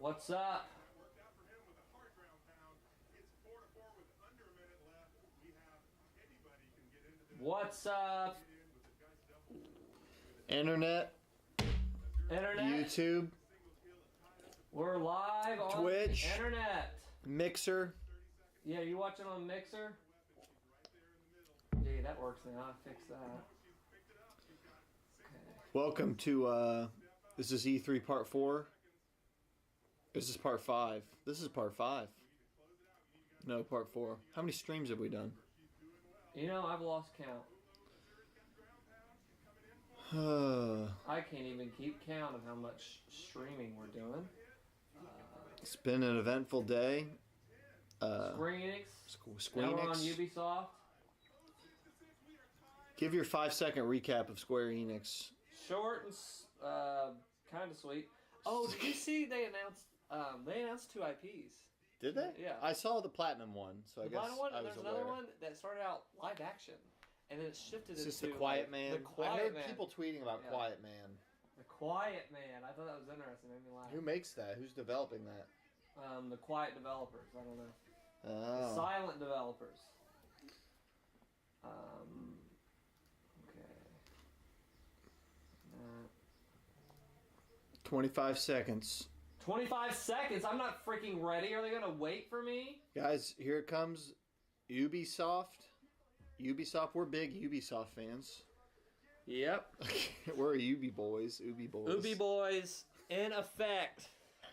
What's up? What's up? Internet, YouTube, We're live on Twitch, the internet. Mixer. Yeah, you watching on Mixer? Yeah, that works now. I fixed that. Okay. Welcome to, this is E3 Part 4. This is Part 5. This is Part 5. No, Part 4. How many streams have we done? You know, I've lost count. I can't even keep count of how much streaming we're doing. It's been an eventful day. Square Enix. Square Now we're on Enix. Ubisoft. Give your 5-second recap of Square Enix. Short and kind of sweet. Oh, did you see they announced 2 IPs? Did they? Yeah. I saw the Platinum one, so I guess Platinum one, I and was there's aware. another one that started out live action, and then it shifted It's just into the Quiet like, Man. The I Quiet heard Man. people tweeting about Yeah. Quiet Man. The Quiet Man. I thought that was interesting. It made me laugh. Who makes that? Who's developing that? The Quiet developers. I don't know. Oh. The silent developers. Okay. 25 seconds. 25 seconds. I'm not freaking ready. Are they gonna wait for me? Guys, here it comes. Ubisoft. We're big Ubisoft fans. Yep. We're Ubi boys. Ubi boys. Ubi boys in effect.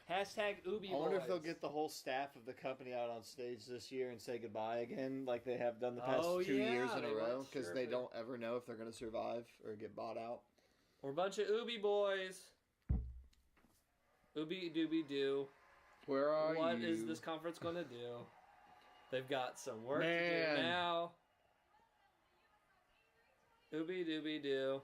Hashtag Ubi boys. I wonder if they'll get the whole staff of the company out on stage this year and say goodbye again, like they have done the past 2 years in a row, because they don't ever know if they're going to survive or get bought out. We're a bunch of Ubi boys. Ubi dooby doo. Where are you? What is this conference going to do? They've got some work to Man. do now. Ubi dooby doo.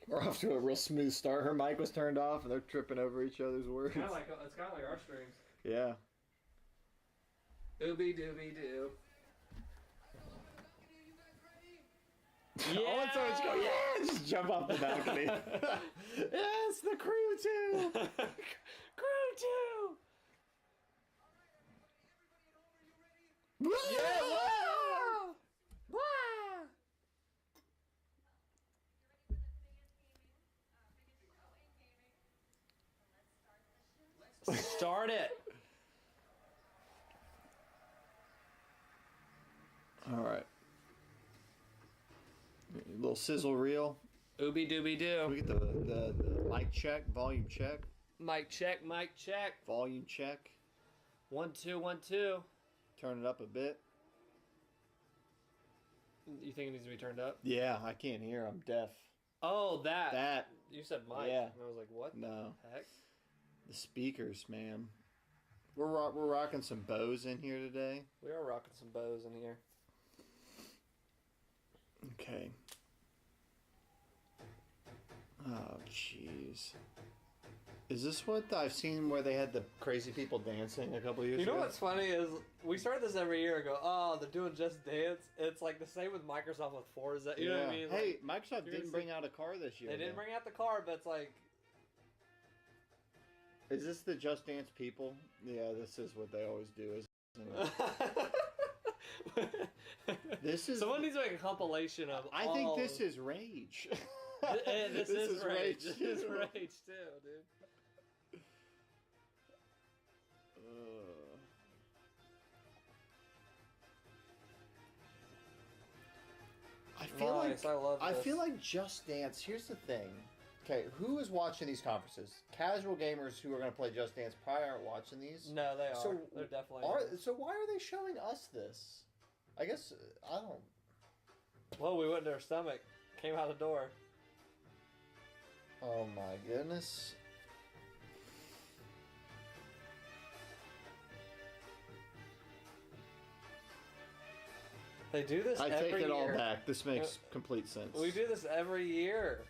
We're off to a real smooth start. Her mic was turned off, and they're tripping over each other's words. It's kind of like our streams. Yeah. Ubi dooby doo. Yeah. I want someone to go, yeah, just jump off the balcony. Yes, the crew too. Crew too. Yeah. Wow. Wow. Start it. All right. A little sizzle reel. Ubi dooby doo. We get the mic check, volume check, Mic check, mic check. volume check. 1 2 1 2. Turn it up a bit. You think it needs to be turned up? Yeah, I can't hear. I'm deaf. Oh, that. That. You said mic. Yeah. And I was like, what No. the heck? The speakers, man. We're rocking some bows in here today. We are rocking some bows in here. Okay. Oh, jeez. Is this what I've seen where they had the crazy people dancing a couple years You know ago? what's funny is we started this every year and go, oh, they're doing Just Dance. It's like the same with Microsoft with Forza. You know what I mean? Hey, Like, Microsoft didn't bring out a car this year. they didn't though. bring out the car, but it's like... Is this the Just Dance people? Yeah, this is what they always do. Isn't it? This is. Someone needs to make a compilation of I think this is Rage. This is Rage. This too. is Rage too, dude. I feel Nice, I love I this. feel like Just Dance. Here's the thing. Okay, who is watching these conferences? Casual gamers who are going to play Just Dance probably aren't watching these. No, they are. So They're definitely So why are they showing us this? I guess I don't. Well, we went to our stomach. Came out the door. Oh my goodness. They do this I every take it year. all back. This makes complete sense. We do this every year.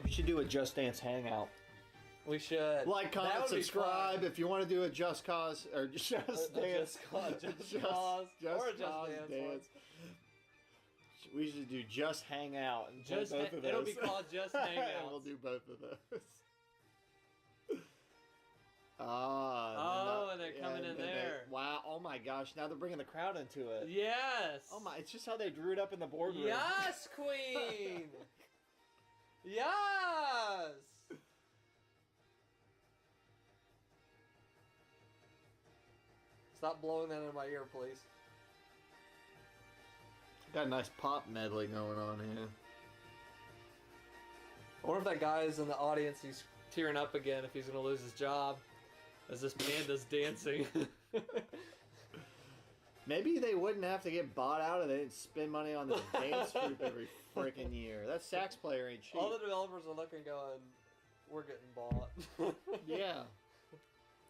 We should do a Just Dance hangout. We should. Like, comment, That would be subscribe fun. if you want to do a Just Cause or Just Dance. Just Cause, or a Just Dance one. We should do just hang out and play Just both of those. it'll be called Just Hang And Out. we'll do both of those. And they're coming in there. Wow! Oh my gosh! Now they're bringing the crowd into it. Yes. Oh my! It's just how they drew it up in the boardroom. Yes, Queen. Yes. Stop blowing that in my ear, please. Got a nice pop medley going on here. I wonder if that guy's in the audience. He's tearing up again if he's gonna lose his job, as this panda's dancing. Maybe they wouldn't have to get bought out if they didn't spend money on this dance troupe every freaking year. That sax player ain't cheap. All the developers are looking, going, "We're getting bought." Yeah,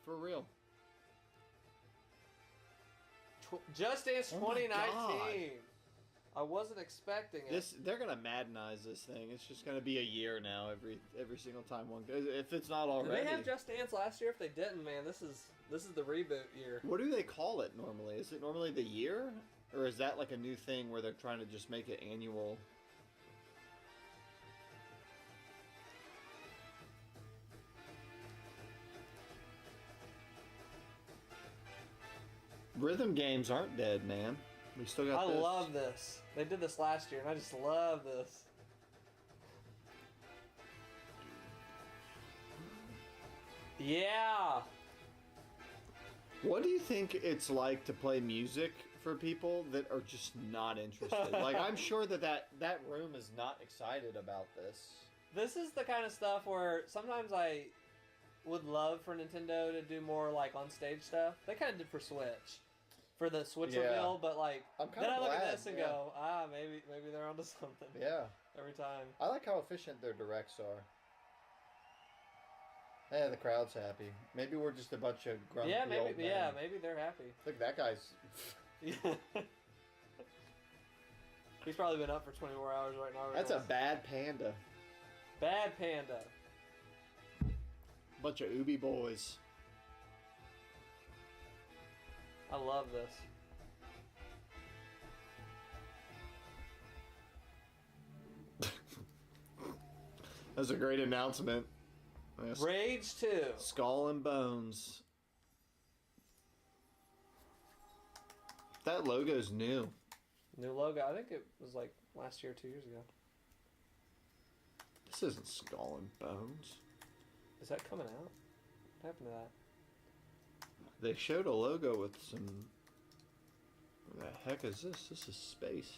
for real. Just Dance Oh my 2019. I wasn't expecting it. They're gonna Maddenize this thing. It's just gonna be a year now. Every single time one goes, if it's not already. Did they have Just Dance last year? If they didn't, man, this is the reboot year. What do they call it normally? Is it normally the year, or is that like a new thing where they're trying to just make it annual? Rhythm games aren't dead, man. We still got I this. love this. They did this last year, and I just love this. Yeah. What do you think it's like to play music for people that are just not interested? Like, I'm sure that room is not excited about this. This is the kind of stuff where sometimes I would love for Nintendo to do more like on stage stuff. They kind of did for Switch, for the Switch reveal, but like I'm then I look glad, at this and go, maybe they're onto something. Yeah. Every time. I like how efficient their directs are. Yeah, the crowd's happy. Maybe we're just a bunch of grumpy old men. Maybe they're happy. Look, that guy's... He's probably been up for 24 hours right now. That's a bad panda. Bad panda. Bunch of Ubi boys. I love this. That's a great announcement. Yes. Rage 2. Skull and Bones. That logo's new. New logo. I think it was like last year, 2 years ago. This isn't Skull and Bones. Is that coming out? What happened to that? They showed a logo with some... What the heck is this? This is space.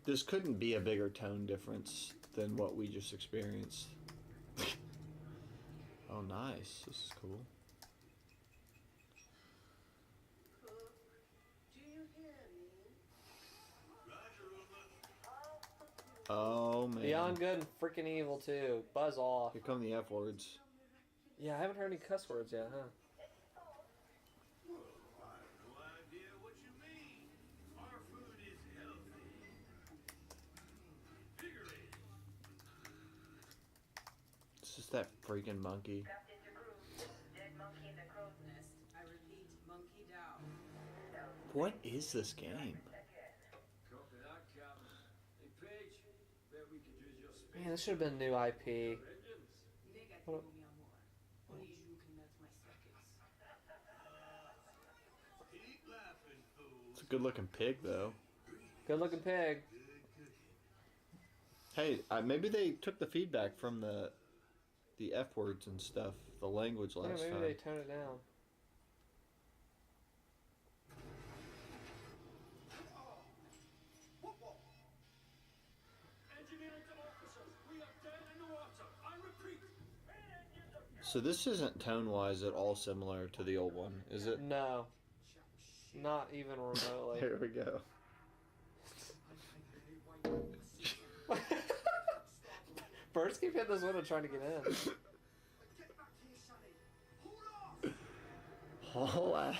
This couldn't be a bigger tone difference than what we just experienced. Oh, nice. This is cool. Oh, man. Beyond Good and freaking Evil 2. Buzz off. Here come the F words. Yeah, I haven't heard any cuss words yet, huh? It's just that freaking monkey. What is this game? Man, this should have been new IP. It's a good looking pig, though. Good looking pig. Hey, maybe they took the feedback from the F words and stuff, the language last Maybe time. they tone it down. So this isn't tone-wise at all similar to the old one, is it? No. Not even remotely. Here we go. Birds keep hitting this window trying to get in. Hola.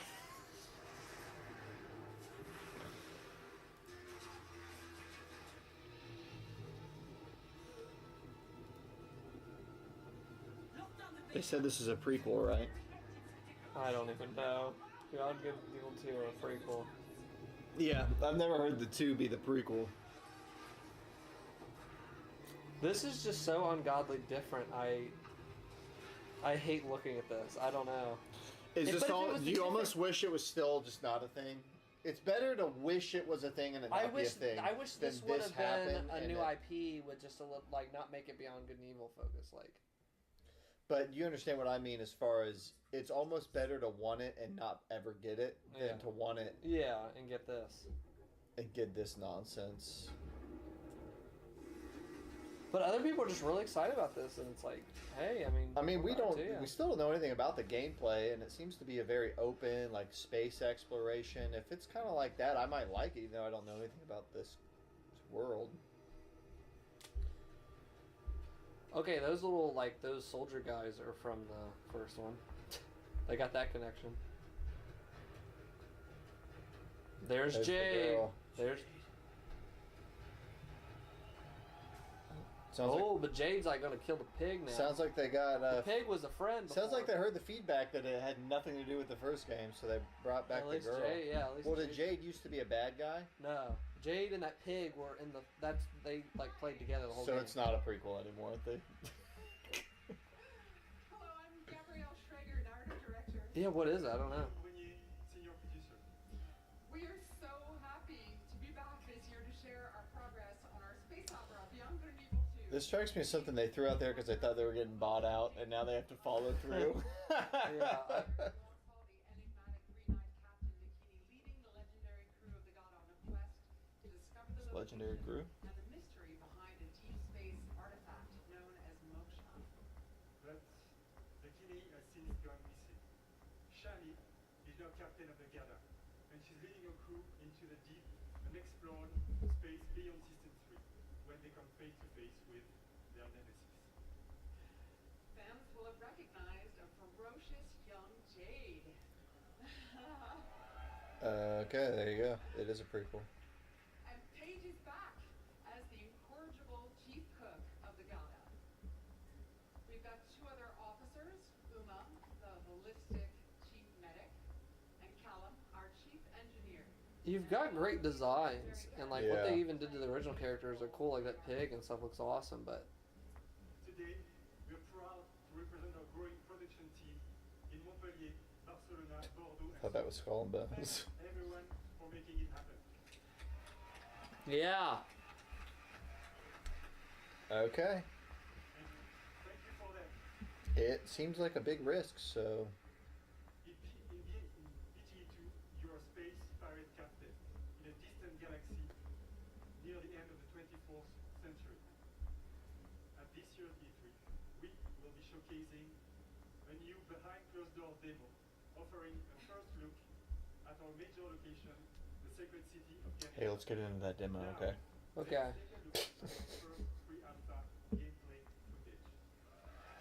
They said this is a prequel, right? I don't even know. Beyond Good and Evil 2 or a prequel. Yeah, I've never heard the 2 be the prequel. This is just so ungodly different. I hate looking at this. I don't know. Is this all? Do you different... almost wish it was still just not a thing? It's better to wish it was a thing and it not be a thing. I wish this would have been a new IP with just a little, like, not make it Beyond Good and Evil focus, like. But you understand what I mean as far as it's almost better to want it and not ever get it than to want it. Yeah, and get this. And get this nonsense. But other people are just really excited about this, and it's like, hey, we still don't know anything about the gameplay, and it seems to be a very open, like, space exploration. If it's kind of like that, I might like it, even though I don't know anything about this world. Okay, those little, like, those soldier guys are from the first one. They got that connection. There's Jade. There's... but Jade's like gonna kill the pig now. Sounds like they got. The pig was a friend. Sounds like they heard the feedback that it had nothing to do with the first game, so they brought back the girl. Jade, at least. Well, did Jade used to be a bad guy? No, Jade and that pig were in the. They like played together the whole game. So it's not a prequel anymore, are they? Hello, I'm Gabrielle Schrager, narrative director. Yeah, what is it? I don't know. We are so happy to be back this year to share our progress on our space opera Beyond Good and Evil 2. This strikes me as something they threw out there because they thought they were getting bought out, and now they have to follow through. Yeah. Legendary crew? And the mystery behind a deep space artifact known as Moksha. But the Kini has since gone missing. Shani is now captain of the Gada, and she's leading a crew into the deep, unexplored space beyond System 3, when they come face to face with their nemesis. Fans will have recognized a ferocious young Jade. Okay, there you go. It is a prequel. And Paige is back as the incorrigible chief cook of the Gada. We've got two other officers, Uma, the holistic chief medic, and Callum, our chief engineer. You've got great designs, and like what they even did to the original characters are cool. Like that pig and stuff looks awesome, but. Today, we're proud to represent our growing production team in Montpellier, Barcelona, Bordeaux, I thought that was Skull and Bones. Thanks everyone for making it happen. Yeah. Okay. Thank you for that. It seems like a big risk, so. In BTE2, you are a space pirate captain in a distant galaxy near the end of the 24th century. At this year's E3, we will be showcasing a new behind closed doors demo, offering a first look at our major location, the sacred city of Canada. Hey, let's get into that demo, okay? Okay. Let's take a look at the first pre-alpha gameplay footage.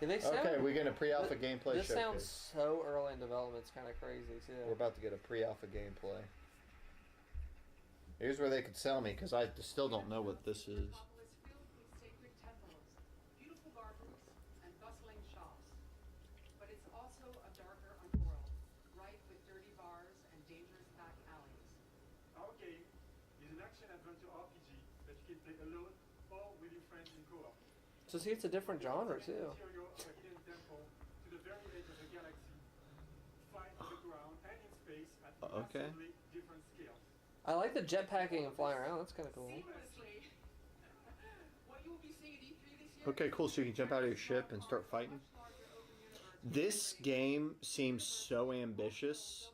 Yeah, they sound, Okay, we're getting a pre-alpha gameplay This sounds showcase. so early in development. It's kind of crazy too. We're about to get a pre-alpha gameplay. Here's where they could sell me, because I still don't know what this is. Metropolis filled with sacred temples, beautiful gardens, and bustling shops. But it's also a darker underworld, rife with dirty bars and dangerous back alleys. Our game is an action-adventure RPG that you can play alone or with your friends in co-op. So see, it's a different genre too. Interior of a hidden temple to the very edge of the galaxy. Fight on the ground and in space at Okay. massively different scales. I like the jetpacking and flying around. That's kind of cool. Seamlessly. What you will be seeing at E3 this year. Okay, cool. So you can jump out of your ship and start fighting. This game seems so ambitious.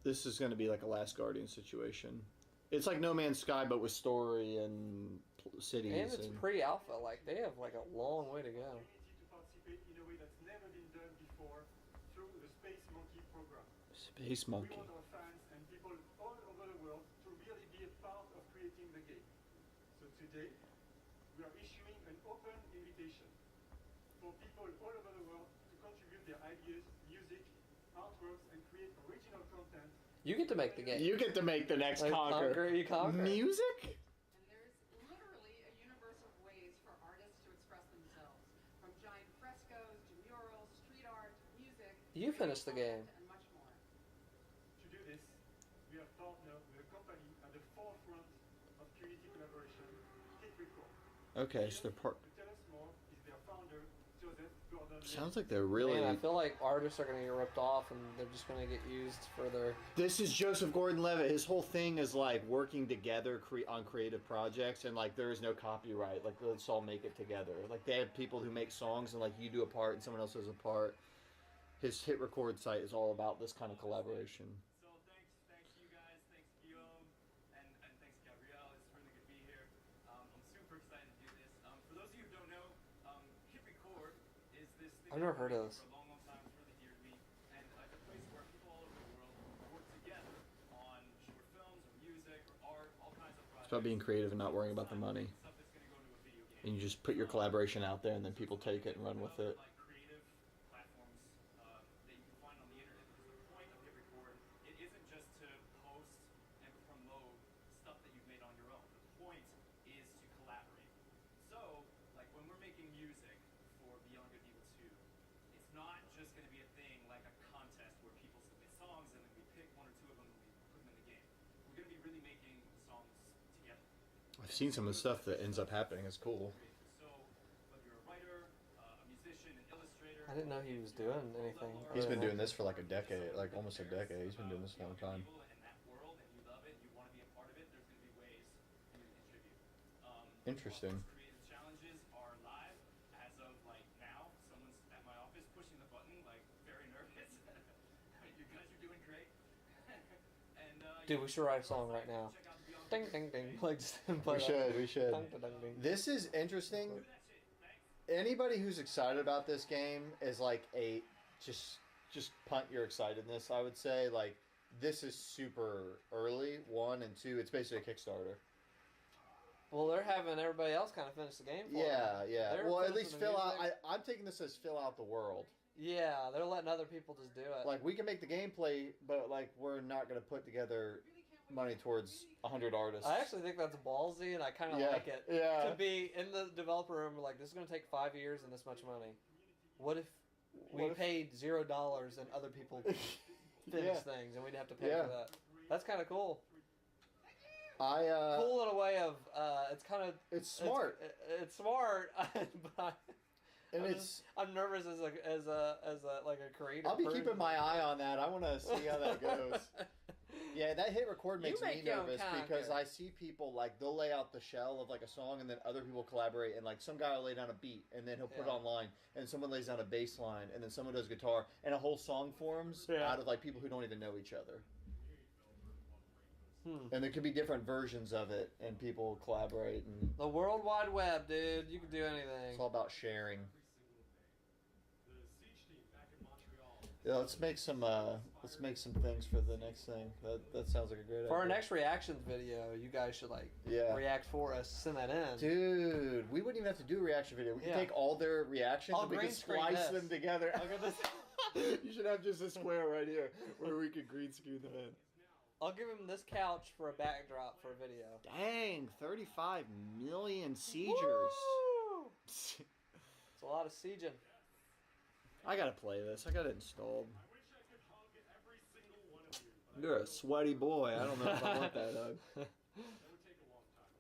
This is going to be like a Last Guardian situation. It's like No Man's Sky, but with story and cities. And it's pre-alpha. Like they have like a long way to go. Opportunity to participate in a way that's never been done before through the Space Monkey program. Space We Monkey. want our fans and people all over the world to really be a part of creating the game. So today, we are issuing an open invitation for people all over the world to contribute their ideas, music, artworks, and create original content. You get to make the game. You get to make the next Like, Conquer. you conquer. Music? And there's literally a universe of ways for artists to express themselves. From giant frescoes to murals, street art, music, You finished the game. And much more. To do this, we have partnered with a company at the forefront of community collaboration, Hit Record. Okay, so they're part. To tell us more is their founder, Joseph Gordon. Sounds like they're really. Man, I feel like artists are gonna get ripped off, and they're just gonna get used for their. This is Joseph Gordon-Levitt. His whole thing is like working together on creative projects, and like there is no copyright. Like let's all make it together. Like they have people who make songs, and like you do a part, and someone else does a part. His Hit Record site is all about this kind of collaboration. So thanks you guys, thanks Guillaume, and thanks Gabrielle. It's really good to be here. I'm super excited to do this. For those of you who don't know, Hit Record is this thing I've never heard of this. for a long time. It's really dear to me, and it's a place where people all over the world work together on short films or music or art, all kinds of projects. It's about being creative and not worrying about the money. Stuff that's going to go into a video game. And you just put your collaboration out there, and then people take it and run with it. Like creative platforms that you can find on the internet, because the point of Hit Record, it isn't just to post and promote stuff that you've made on your own. The point is to collaborate. So, like when we're making music for Beyond Good and Evil 2, it's not just going to be a thing like a contest where people submit songs and then we pick one or two of them and we put them in the game. We're going to be really making songs together. I've seen some of the stuff that ends up happening. It's cool. So, whether you're a writer, a musician, an illustrator, I didn't know he was doing anything. He's been other doing than- this for like a decade, like almost a decade. He's been doing this a long time. in that world and you love it, you want to be a part of it, there's going to be ways for you to contribute. Interesting. Creative challenges are live as of like now. Someone's at my office pushing the button, like very nervous. You guys are doing great. And Dude, we should write a song right now. check out the Beyond Ding, ding, ding. Like, just We should. We should. Ding, ding, ding. This is interesting. Anybody who's excited about this game is like a just punt your excitedness. I would say like this is super early. 1 and 2. It's basically a Kickstarter. Well, they're having everybody else kind of finish the game for Yeah, them. yeah. They're Well, at finishing least the fill out. music. I'm taking this as fill out the world. Yeah, they're letting other people just do it. Like we can make the gameplay, but like we're not gonna put together money towards 100 artists. I actually think that's ballsy, and I kind of Yeah, like it. yeah. To be in the developer room, like, this is going to take 5 years and this much money. What if we What if- paid $0 and other people finish Yeah. things, and we'd have to pay Yeah. for that? That's kind of cool. I Cool in a way of it's kind of It's smart. It's smart, but And I'm nervous as a like a creator. I'll be person. keeping my eye on that. I want to see how that goes. Yeah, that Hit Record makes You me make your own nervous because content. I see people like they'll lay out the shell of like a song and then other people collaborate and like some guy will lay down a beat and then he'll put it Yeah. online and someone lays down a bass line and then someone does guitar and a whole song forms Yeah. out of like people who don't even know each other. Hmm. And there could be different versions of it and people collaborate and The World Wide Web, dude. You can do it's anything. all about sharing. The Siege team back in Montreal. Yeah, let's make some things for the next thing. That sounds like a great idea. For our next reactions video, you guys should like Yeah. react for us. Send that in. Dude, we wouldn't even have to do a reaction video. We could Yeah. take all their reactions I'll and we green could screen splice this. them together. Look at this. You should have just a square right here where we could green screen them in. I'll give him this couch for a backdrop for a video. Dang, 35 million siegers. Woo! It's a lot of sieging. I gotta play this. I got it installed. I wish I could hug every single one of you, but You're a sweaty boy. I don't know if I want that hug. that would take a long time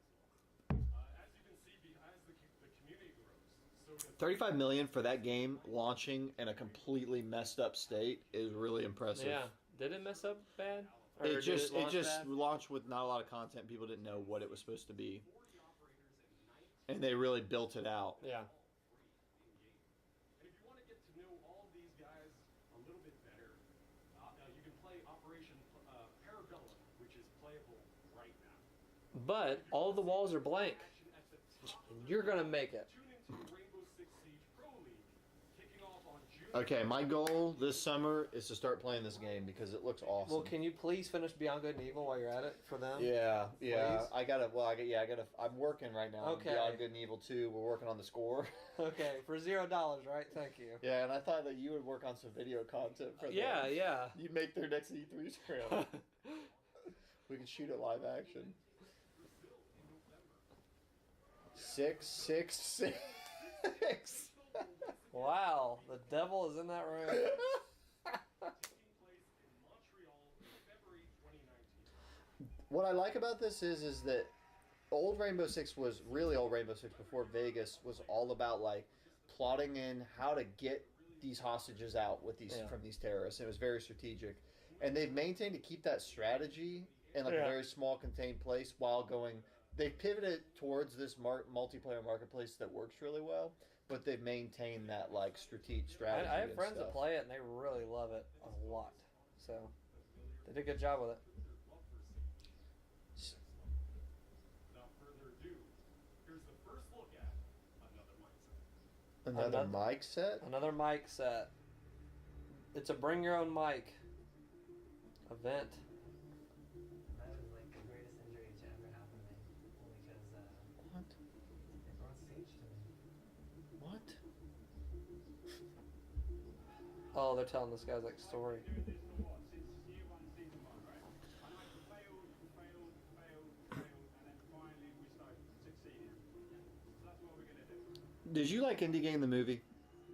as well. As you can see, as the community grows, so does 35 million for that game launching in a completely messed up state is really impressive. Yeah. Did it mess up bad? Or It did just launch bad? launched with not a lot of content. People didn't know what it was supposed to be, and they really built it out. Yeah. And if you want to get to know all these guys a little bit better, you can play Operation Parabellum, which is playable right now. But all the walls are blank. Action at the top. And you're gonna make it. Tune into Rainbow Six Siege Pro League, kicking off on June. Okay, my goal this summer is to start playing this game because it looks awesome. Well, can you please finish Beyond Good and Evil while you're at it for them? Yeah, yeah. Please? I gotta. Well, I gotta. I'm working right now. on Okay. Beyond Good and Evil 2. We're working on the score. Okay, for $0, right? Thank you. Yeah, and I thought that you would work on some video content for them. Yeah, yeah. You'd make their next E3 trailer. We can shoot it live action. 666. Wow, the devil is in that room. what I like about this is that old Rainbow Six was really old Rainbow Six before Vegas was all about like plotting in how to get these hostages out with these from these terrorists. It was very strategic, and they've maintained to keep that strategy in like a very small contained place while going. They pivoted towards this multiplayer marketplace that works really well, but they've maintained that like strategy. I have and friends stuff. that play it and they really love it a lot. So they did a good job with it. Without further ado, here's the first look at another mic set. Another mic set. Another mic set. It's a bring your own mic event. That was like the greatest injury to ever happen to me. Only because What? they brought stage to me. What? Oh, they're telling this guy's like story. Doing this for what? Since year one, season one, right? And I failed, and then finally we started succeeding. So that's what we're gonna do. Did you like Indie Game the movie?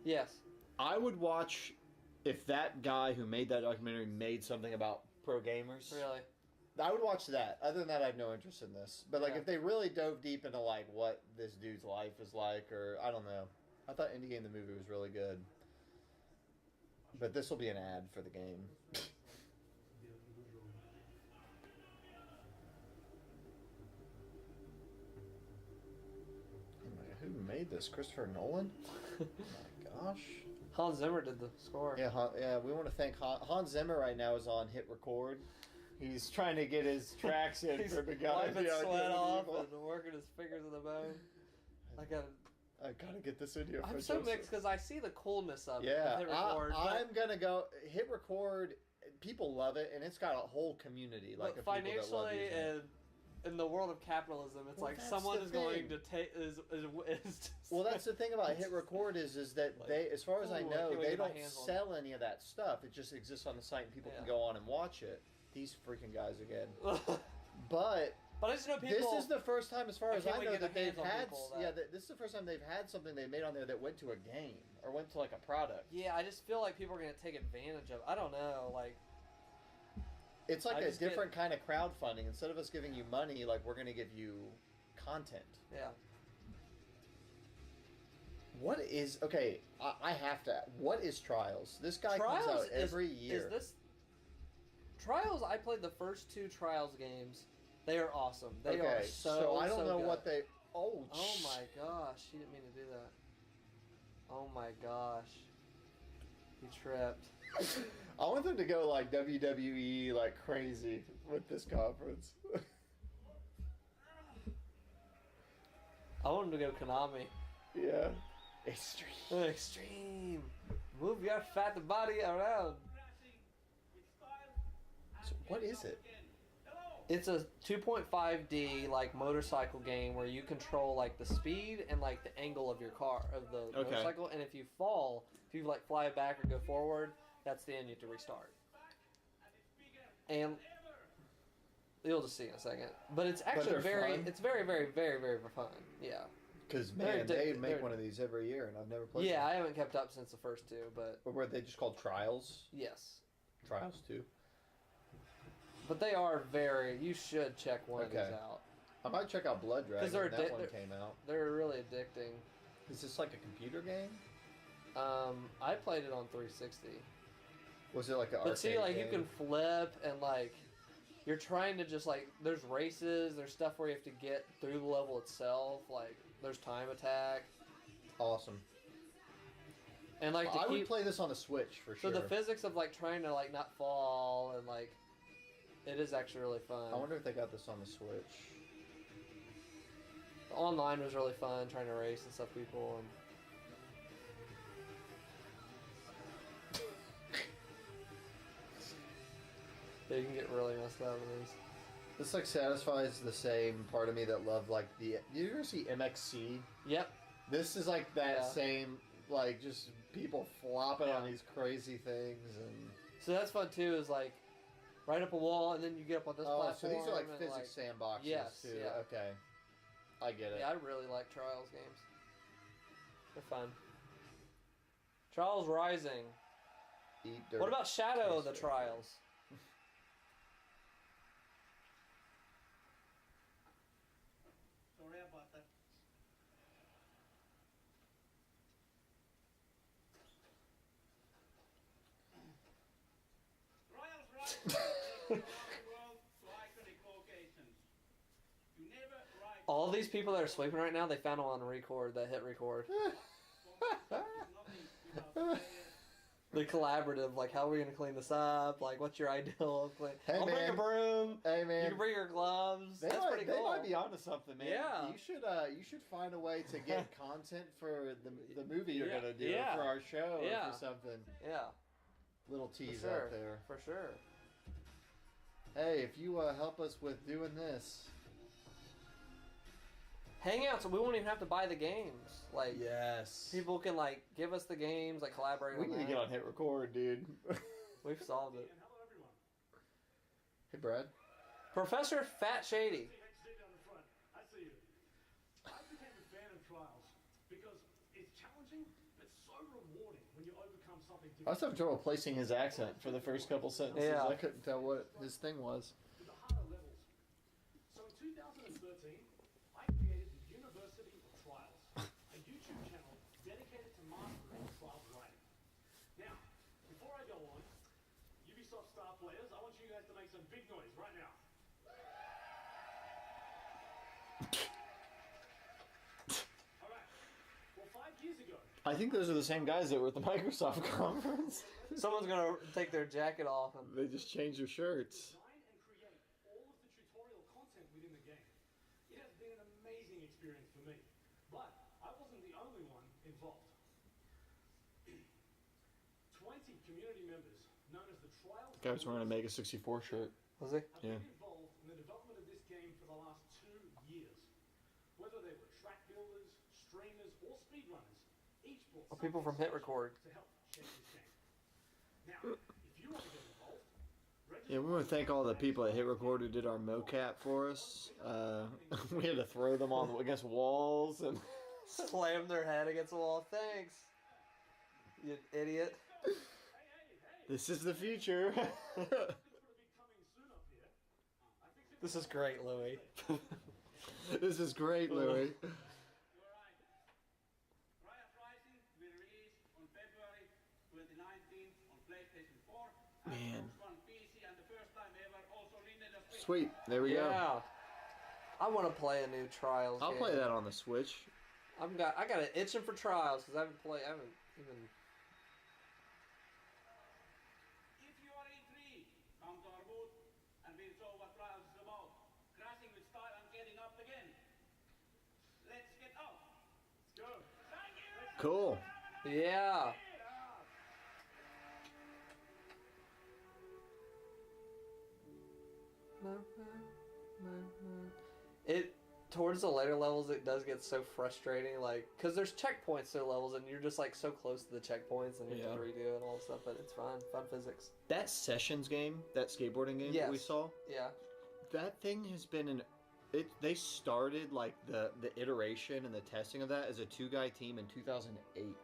Yes. I would watch if that guy who made that documentary made something about pro gamers. Really. I would watch that. Other than that, I have no interest in this. But like, Yeah. if they really dove deep into like what this dude's life is like, or I don't know. I thought Indie Game the movie was really good. But this will be an ad for the game. Who made this? Christopher Nolan? Oh my gosh. Hans Zimmer did the score. Yeah, we want to thank Hans Zimmer right now is on hit record. He's trying to get his tracks in He's for the guy. wiping sweat off and working his fingers in the bone. I gotta get this video. I'm so mixed because I see the coolness of it. Yeah, Hit record, I'm gonna go hit record. People love it, and it's got a whole community. Like but of people that love financially using it. and in the world of capitalism, it's Well, like that's someone the is going thing. to take is Well, that's the thing about hit record is that Like, they, as far as I ooh, I know, can't wait they to get my don't hands on sell any of that stuff. It just exists on the site, and people can Yeah. go on and watch it. These freaking guys again. but But I just know people. this is the first time, as far I as can't I wait know, to get that my they've hands on had. people that- Yeah, this is the first time they've had something they made on there that went to a game or went to like a product. Yeah, I just feel like people are going to take advantage of it. I don't know. Like, It's like I a just get- different kind of crowdfunding. Instead of us giving you money, like we're going to give you content. yeah. What is okay? I have to. What is Trials? This guy Trials comes out is- every year. Is this. Trials, I played the first 2 Trials games. They are awesome. They okay, are so I don't know good. what they. Oh, Oh my gosh, he didn't mean to do that. Oh my gosh. He tripped. I want them to go like WWE like crazy with this conference. I want him to go Konami. Yeah, extreme. Extreme. Move your fat body around. So what is it? It's a 2.5D like motorcycle game where you control like the speed and like the angle of your car of the Okay. motorcycle, and if you fall, if you like fly back or go forward, that's the end. You have to restart. And you'll just see in a second. But it's actually they're very, fun? it's very, very, very, very fun. Yeah. Because They're man, they addictive. make They're- one of these every year, and I've never played. Yeah, them. I haven't kept up since the first 2, but Or were they just called Trials? yes. Trials 2. But they are very. You should check one of these Okay. out. I might check out Blood Dragon. they're That addi- one they're- came out. They're really addicting. Is this like a computer game? I played it on 360. Was it like an But see, arcade like you game? can flip and like you're trying to just like there's races, there's stuff where you have to get through the level itself. Like there's time attack Awesome. and like to I would keep. play this on the Switch for So sure. the physics of like trying to like not fall and like it is actually really fun. I wonder if they got this on the Switch. Online was really fun trying to race and stuff people and. Yeah, you can get really messed up with these. This like satisfies the same part of me that loved like the. Did you ever see MXC? Yep. This is like that Yeah. same like just people flopping on Yeah. these crazy things and. So that's fun too. Is like right up a wall and then you get up on this Oh, so platform. these are like and, physics sandboxes Yes, too. yeah. Okay, I get it. Yeah, I really like Trials games. They're fun. Trials Rising. Eat dirt. What about Shadow of the Taste dirt. Trials? All these people that are sleeping right now, they found them on record, that hit record. The collaborative, like, how are we going to clean this up? Like, what's your ideal of clean? Hey, I'll bring a man. broom. Hey, man. You can bring your gloves. They That's might, pretty they cool. might be onto something, man. Yeah. You should find a way to get content for the movie you're Yeah. gonna do Yeah. for our show Yeah. or for something. Yeah, Little for tease sure. out there. For sure. Hey, if you help us with doing this, Hangouts, we won't even have to buy the games. Like, yes, people can, like, give us the games, like, collaborate we on need to that. get on hit record, dude. We've solved it. And hello everyone. Hey, Brad. Professor Fat Shady. Stay down the front. I see you. I became a fan of Trials because it's challenging but so rewarding when you overcome something I difficult. was having trouble placing his accent for the first couple sentences. Yeah. I couldn't tell what his thing was. To the harder levels. So in 2013, I created the University of Trials, a YouTube channel dedicated to mastering trials writing. Now, before I go on, Ubisoft star players, I want you guys to make some big noise right now. Alright, well 5 years ago, I think those are the same guys that were at the Microsoft conference. Someone's gonna take their jacket off and They just changed their shirts. design and create all of the tutorial content within the game. It has been an amazing experience for me, but I wasn't the only one involved. 20 community members, known as the Trials Guy was wearing a Mega 64 shirt. was he? have Yeah. been involved in the development of this game for the last 2 years. Whether they were track builders, streamers, or speedrunners, each brought Or people from something Hit Record. to help shape this game. Now, if you want to get involved, register Yeah, we want to thank all the people at Hit Record who did our mocap for us. We had to throw them on against walls and Slam their head against the wall. Thanks, you idiot. this is the future. for the big coming soon up here. I think This is great, Louis. This is great, Louis. You're right. Riot Rising will release on February 2019 on PlayStation 4, Man. Xbox One PC, and the first time ever also Nintendo Switch. Sweet, there we go. Yeah. I want to play a new Trials I'll game. play that on the Switch. I got it itching for Trials because I haven't even. If you are intrigued, come to our booth and we'll show what Trials is about. Crashing with style and getting up again. Let's get up. Let's go. Thank you. Cool. Yeah. It towards the later levels, it does get so frustrating, like because there's checkpoints to the levels, and you're just like so close to the checkpoints, and you have to Yeah. redo and all that stuff. But it's fun physics. That Sessions game, that skateboarding game that we Yes. saw, Yeah. that thing has been they started like the iteration and the testing of that as a 2-guy team in 2008.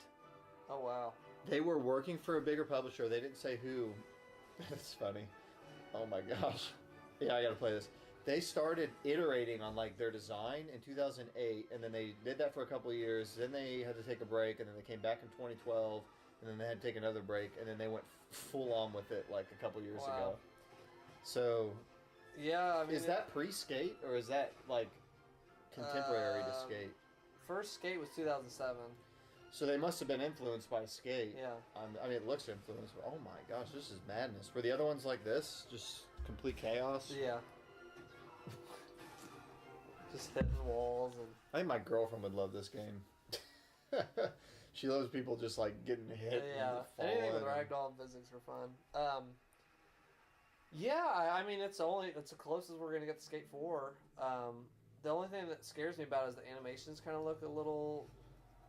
Oh wow. They were working for a bigger publisher. They didn't say who. That's funny. Oh my gosh. Yeah, I gotta play this. They started iterating on like their design in 2008, and then they did that for a couple of years. Then they had to take a break, and then they came back in 2012, and then they had to take another break, and then they went full on with it like a couple years Wow. ago. So, Yeah. I mean, is that pre-skate or is that like contemporary to skate? first Skate was 2007? So they must have been influenced by skate. Yeah. I mean, it looks influenced. But oh my gosh, this is madness. Were the other ones like this? Just complete chaos? Yeah. Just hitting walls and. I think my girlfriend would love this game. She loves people just like getting hit. Yeah, and anything with falling and- ragdoll and physics are fun. Yeah, I mean it's the closest we're gonna get to Skate 4. The only thing that scares me about is the animations kind of look a little.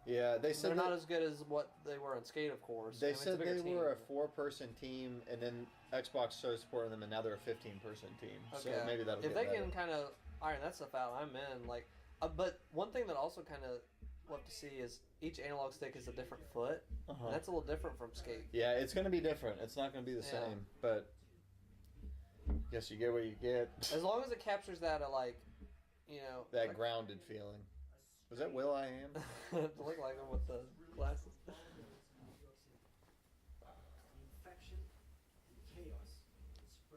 Yeah, they said They're not that- as good as what they were on Skate, of course. They I mean, it's a said bigger they team. were a 4-person team, and then Xbox started supporting them, and now they're a 15-person team. So Okay. maybe that'll if get they better. can kind of iron that stuff out, I'm in. Like, but one thing that also kind of we'll have to see is each analog stick is a different foot, Uh-huh. and that's a little different from Skate. Yeah, it's going to be different. It's not going to be the Yeah. same, but guess you get what you get. As long as it captures that, like, you know, That like, grounded feeling. Was that Will I Am? look like him with the glasses. The infection and chaos spread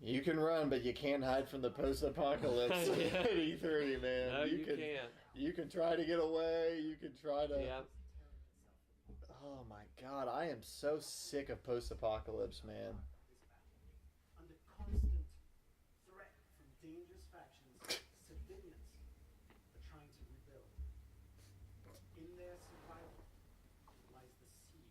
You can run, but you can't hide from the post-apocalypse Yeah. at E3, man. No, you can't. You can try to get away. You can try to. Yeah. Oh my God, I am so sick of post-apocalypse, man. Under constant threat from dangerous factions, civilians are trying to rebuild. In their survival lies the seed,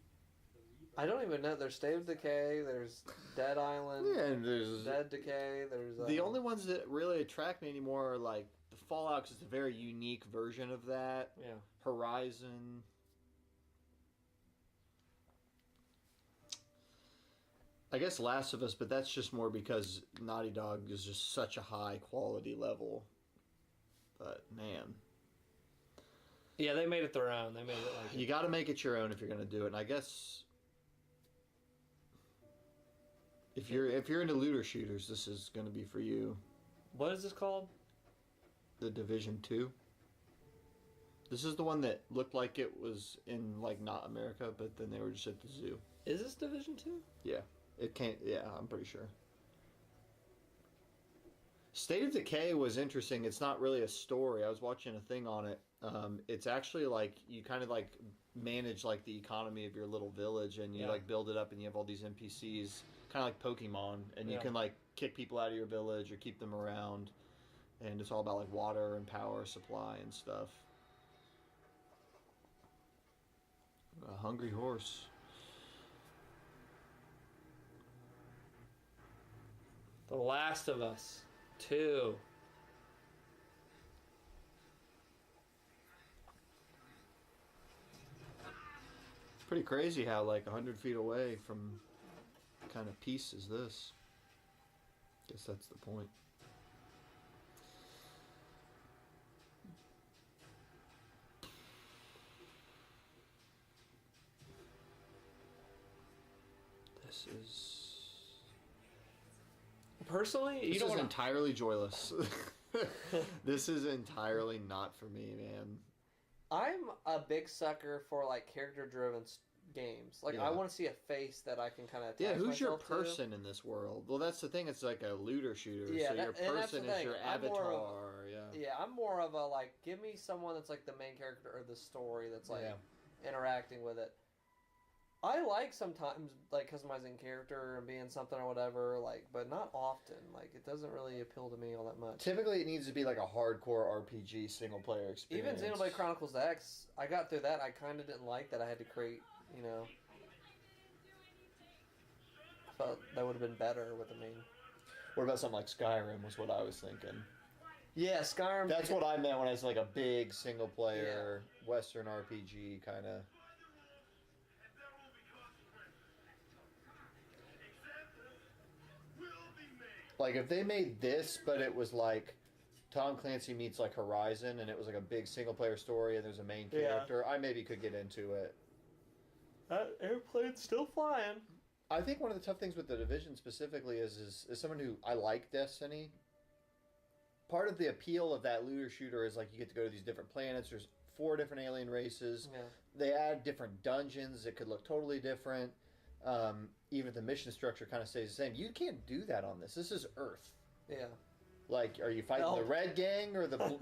the rebirth. I don't even know. There's State of Decay. There's Dead Island. Yeah, and there's Dead Decay. There's the only ones that really attract me anymore are like the Fallout, 'cause it's a very unique version of that. Yeah. Horizon. I guess Last of Us, but that's just more because Naughty Dog is just such a high quality level. But man, Yeah, they made it their own. They made it like you got to make it your own if you're going to do it. And I guess if you're into looter shooters, this is going to be for you. What is this called? The Division 2. This is the one that looked like it was in like not America, but then they were just at the zoo. Is this Division 2? Yeah. It can't. Yeah, I'm pretty sure. State of Decay was interesting. It's not really a story. I was watching a thing on it. It's actually like you kind of like manage like the economy of your little village, and you like build it up, and you have all these NPCs, kind of like Pokemon, and you can like kick people out of your village or keep them around, and it's all about like water and power supply and stuff. A hungry horse. The Last of Us 2. It's pretty crazy how like 100 feet away from kind of peace is this. Guess that's the point. This is... Personally, you This don't is want to. entirely joyless. This is entirely not for me, man. I'm a big sucker for like character-driven games. Like I Yeah. want to see a face that I can kind of. Yeah, who's your myself to. person in this world? Well, that's the thing. It's like a looter shooter. Yeah, so that- your and that's the person is thing. your I'm more of- avatar. Yeah. Yeah, I'm more of a like, give me someone that's like the main character or the story that's like Yeah. interacting with it. I like sometimes like customizing character and being something or whatever, like, but not often. Like, it doesn't really appeal to me all that much. Typically, it needs to be like a hardcore RPG single player experience. Even Xenoblade Chronicles X, I got through that. I kind of didn't like that I had to create, you know. I felt that would have been better with the main. What about something like Skyrim? Was what I was thinking. Yeah, Skyrim. That's what I meant when I said like a big single player Western RPG kind of. Like if they made this, but it was like Tom Clancy meets like Horizon, and it was like a big single player story, and there's a main character, I maybe could get into it. That airplane's still flying. I think one of the tough things with the Division specifically is someone who I like Destiny. Part of the appeal of that looter shooter is like you get to go to these different planets. There's 4 different alien races. Yeah. They add different dungeons that could look totally different. Even the mission structure kind of stays the same. You can't do that on this. This is Earth. Yeah. Like, are you fighting the red gang or the blue?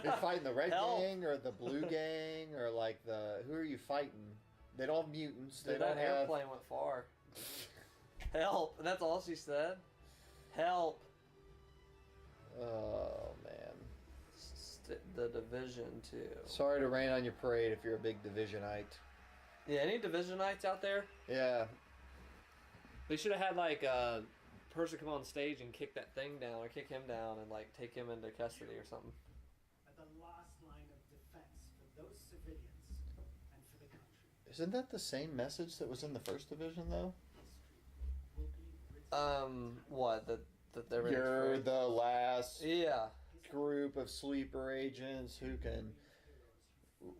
You're fighting the red gang or the blue gang or like the who are you fighting? They don't have mutants. They Dude, don't that have. airplane went far. Help! And that's all she said. Help! Oh man. The Division 2. Sorry to rain on your parade if you're a big Divisionite. Yeah, any Divisionites out there? Yeah. They should have had like a person come on stage and kick that thing down or kick him down and like take him into custody or something. At the last line of defense for those civilians and for the country. Isn't that the same message that was in the first Division though? History will be written. What? That they're You're free? the last Yeah. group of sleeper agents who can. To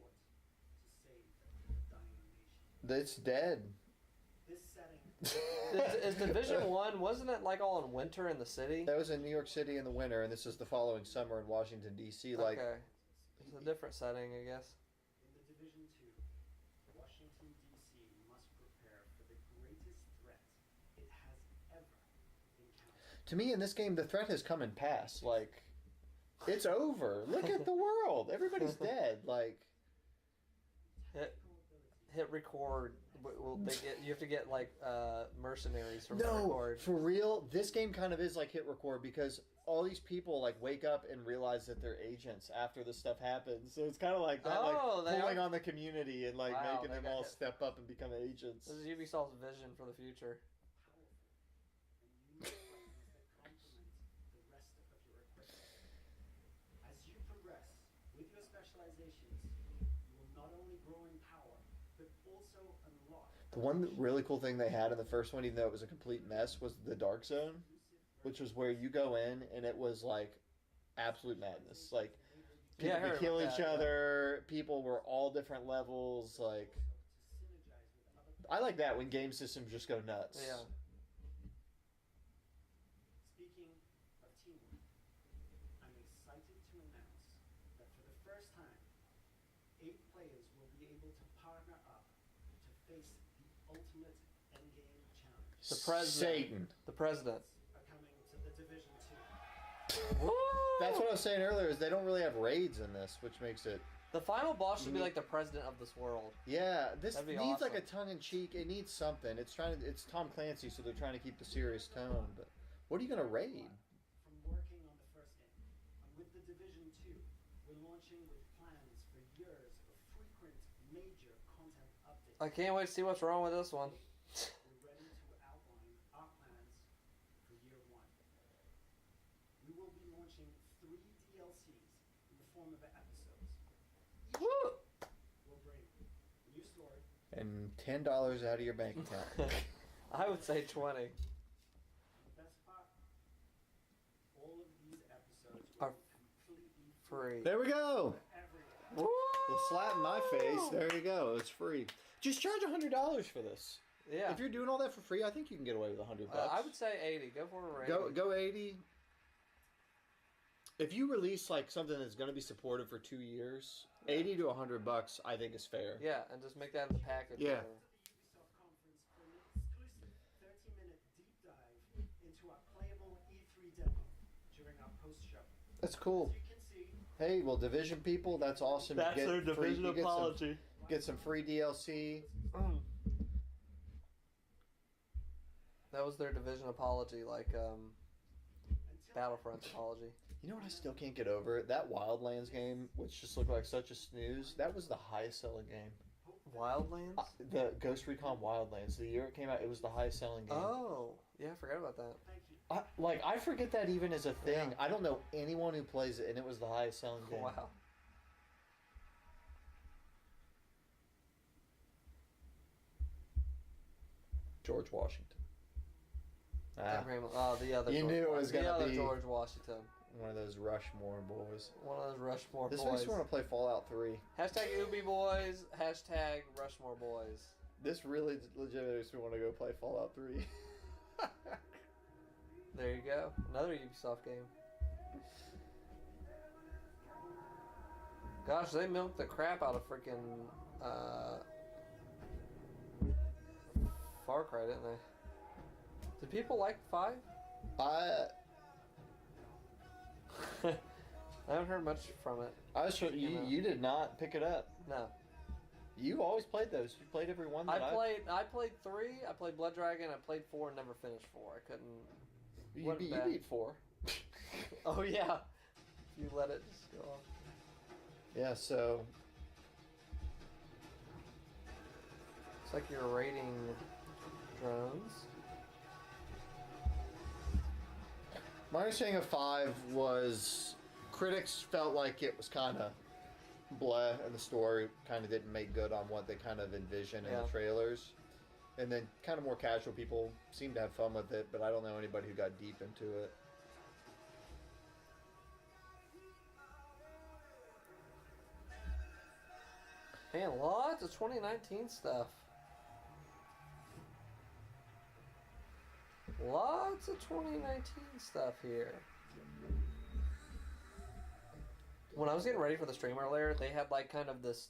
save the dying nation. It's dead. This setting. Is Division 1, wasn't it like all in winter in the city? That was in New York City in the winter, and this is the following summer in Washington D.C. Like, Okay. It's a different setting, I guess. In the Division 2, Washington, D.C. must prepare for the greatest threat it has ever encountered. to me in this game, the threat has come and passed. Like, it's over. Look at the world. Everybody's dead. Like, hit record. You have to get like mercenaries from no, record. for real. This game kind of is like hit record because all these people like wake up and realize that they're agents after this stuff happens. So it's kind of like that, like pulling on the community and like making them all step up and become agents. This is Ubisoft's vision for the future. Powerful, and unique weapons that complement the rest of your equipment. As you progress with your specializations, you will not only grow in power, but also unlock. The one really cool thing they had in the first one, even though it was a complete mess, was the Dark Zone, which was where you go in and it was like absolute madness. Like people could kill each other. People were all different levels. Like I like that when game systems just go nuts. Yeah. Speaking of teamwork, I'm excited to announce that for the first time, 8 players will be able to partner up to face the ultimate endgame challenge. The president. Satan. The president. Are coming to the Division 2. That's what I was saying earlier. Is they don't really have raids in this, which makes it. The final boss should be like the president of this world. Yeah, this That'd be needs awesome. like a tongue in cheek. It needs something. It's Tom Clancy, so they're trying to keep the serious tone. But what are you gonna raid? From working on the first game, and with the Division 2, we're launching with plans for years of frequent major content updates. I can't wait to see what's wrong with this one. We're ready to outline our plans for year 1. We will be launching 3 DLCs in the form of episodes. Each Woo! will bring a new story, And $10 out of your bank account. I would say 20. the best part, all of these episodes Are will be completely Free. There we go. everywhere. Woo! Well, slap in my face. There you go. It's free. Just charge $100 for this. Yeah. If you're doing all that for free, I think you can get away with $100. I would say 80. Go for a rating. Go 80. If you release like something that's going to be supported for 2 years, $80 to $100, I think is fair. Yeah, and just make that in the package. Yeah. or whatever. The Ubisoft conference for an exclusive 30-minute deep dive into our playable E3 demo during our post-show. That's cool. As you can see, Hey, well, Division people, that's awesome. You get free- you get some free DLC. That was their division apology, like until Battlefront's apology. You know what I still can't get over? That Wildlands game, which just looked like such a snooze, that was the highest selling game. Wildlands? The Ghost Recon Wildlands, the year it came out, it was the highest selling game. Oh, yeah, I forgot about that. thank you. I forget that even is a thing. Yeah. I don't know anyone who plays it, and it was the highest selling game. Wow. George Washington. Ah, The other. You George knew it was the gonna other be- George Washington. one of those Rushmore boys. One of those Rushmore This boys. makes me want to play Fallout 3. Hashtag Ubi boys. Hashtag Rushmore boys. This really legitimately makes me want to go play Fallout 3. There you go. Another Ubisoft game. Gosh, they milked the crap out of freaking Far Cry, didn't they? Did people like 5? I haven't heard much from it. was sure you did not pick it up. No. You always played those. You played every one that I played 3, I played Blood Dragon, I played 4 and never finished 4. I couldn't. You beat 4. Oh yeah. You let it just go off. Yeah, so It's like you're raiding drones. my understanding of 5 was critics felt like it was kind of blah, and the story kind of didn't make good on what they kind of envisioned in Yeah. the trailers. And then kind of more casual people seemed to have fun with it, but I don't know anybody who got deep into it. Man, lots of 2019 stuff. Lots of 2019 stuff here. When I was getting ready for the stream earlier, they had like kind of this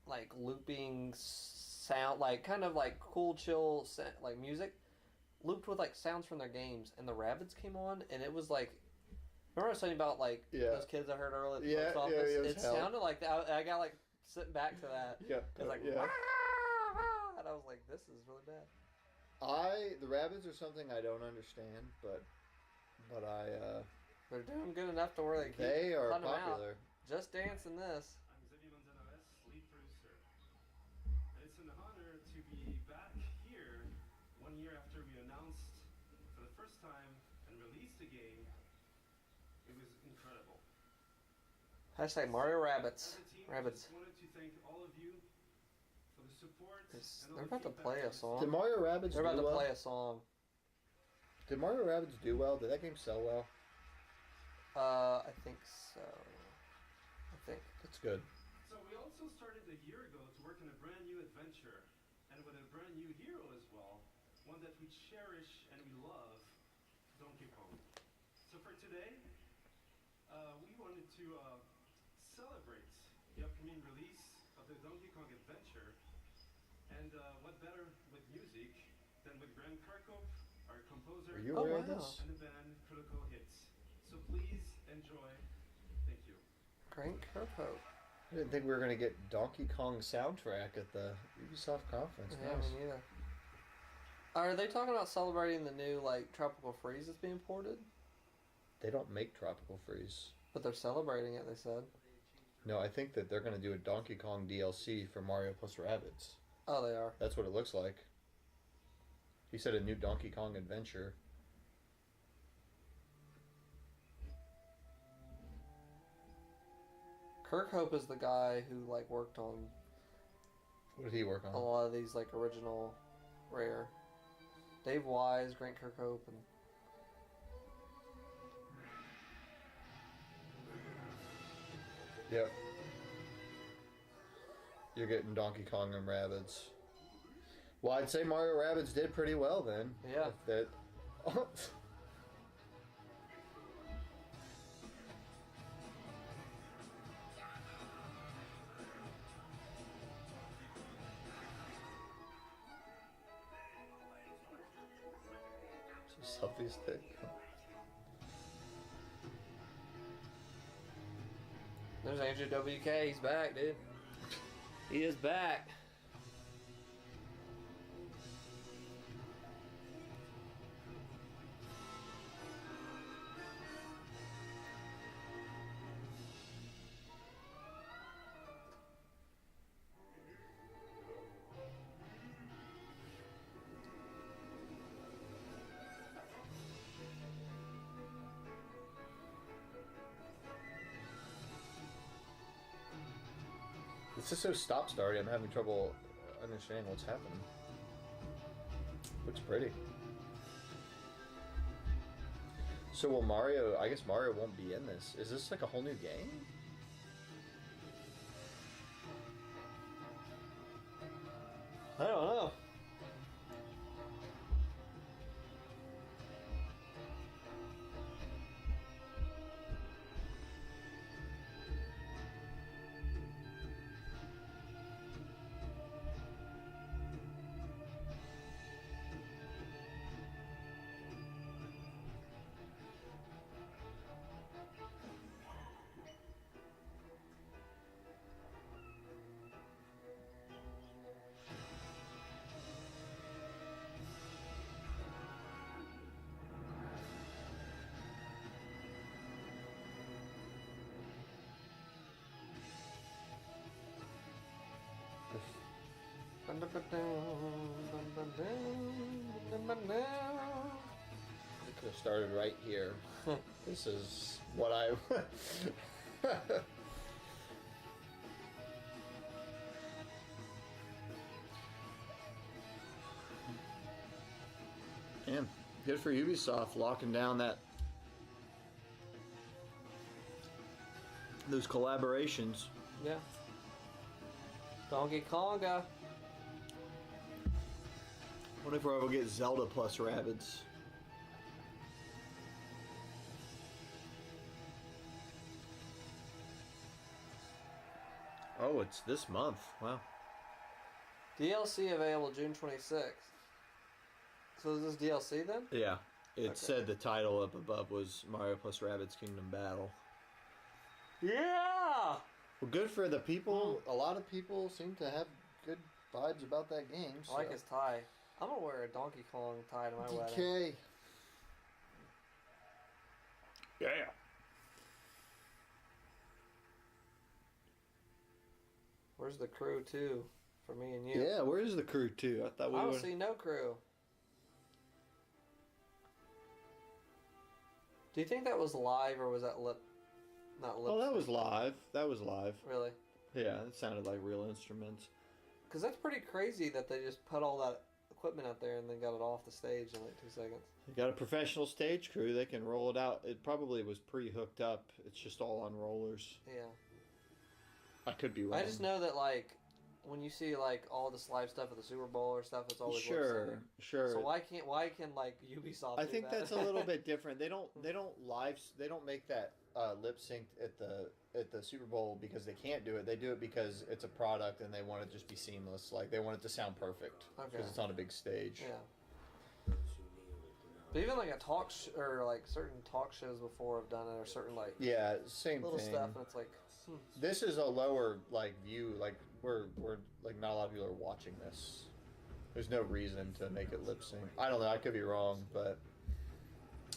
like looping sound, like kind of like cool, chill like music looped with like sounds from their games, and the Rabbids came on, and it was like. Remember I was saying about like those kids I heard earlier at the post office? It sounded like that. I got like sitting back to that. Yep. It was like, yeah. and I was like, this is really bad. The Rabbids are something I don't understand, but They're doing good enough to where they keep they are putting them out. popular. Just Dance in this. I'm Xavier Manzanares, lead producer. And it's an honor to be back here 1 year after we announced for the first time and released the game. It was incredible. Hashtag Mario Rabbids. As a team, I Rabbids. just wanted to thank all of you for the support. And all They're the about to feedback play a and song. Did Mario Rabbids They're about do to well? play a song. Did Mario Rabbids do well? Did that game sell well? I think so. I think. That's good. So we also started a year ago to work on a brand new adventure, and with a brand new hero as well, one that we cherish and we love, Donkey Kong. So for today, we wanted to celebrate the upcoming release of the Donkey Kong adventure, and what better with music than with Grant Kirkhope, our composer, Are you Oh, aware of wow. this? and the band Critical Hits. So please enjoy. Thank you. Grant Kirkhope. I didn't think we were going to get Donkey Kong soundtrack at the Ubisoft conference. Yeah, Nice. me neither. Are they talking about celebrating the new like Tropical Freeze that's being ported? They don't make Tropical Freeze. But they're celebrating it. They said. No, I think that they're going to do a Donkey Kong DLC for Mario plus Rabbids. Oh, they are. That's what it looks like. He said a new Donkey Kong adventure. Kirkhope is the guy who like worked on What did he work a on? lot of these like original Rare. Dave Wise, Grant Kirkhope, and Yep. You're getting Donkey Kong and Rabbids. Well, I'd say Mario Rabbids did pretty well then. Yeah. If that. Selfie stick. there's Andrew WK. He's back, dude. He is back. It's just so stop-starty. I'm having trouble understanding what's happening. Looks pretty. So will Mario... I guess Mario won't be in this. Is this like a whole new game? I don't know. It could have started right here. This is what I... Man, good for Ubisoft locking down those collaborations. Yeah. Donkey Konga. Wonder if we'll ever get Zelda plus Rabbids. Oh, it's this month. Wow. DLC available June 26th. So is this DLC then? Yeah. It Okay. said the title up above was Mario plus Rabbids Kingdom Battle. Yeah! Well, good for the people. A lot of people seem to have good vibes about that game. I like his tie. I'm gonna wear a Donkey Kong tie to my wedding. DK. Yeah. Where's the crew too? For me and you. Yeah, where's the crew too? I thought we I don't would. see no crew. Do you think that was live or was that not lip? Oh, that was live. That was live. Really? Yeah, it sounded like real instruments. Because that's pretty crazy that they just put all that equipment out there and then got it off the stage in like 2 seconds. You got a professional stage crew. They can roll it out. It probably was pre-hooked up. It's just all on rollers. Yeah. I could be wrong. I just know that like when you see like all this live stuff at the Super Bowl or stuff, it's always lip-syncing. Sure. So why can like Ubisoft? I do think that? that's a little bit different. They don't make that lip synced at the Super Bowl because they can't do it. They do it because it's a product and they want it to just be seamless. Like they want it to sound perfect because it's on a big stage. Yeah. But even like or like certain talk shows before have done it, or certain like same little thing. stuff, and it's like This is a lower like view. Like we're like not a lot of people are watching this. There's no reason to make it lip sync. I don't know. I could be wrong, but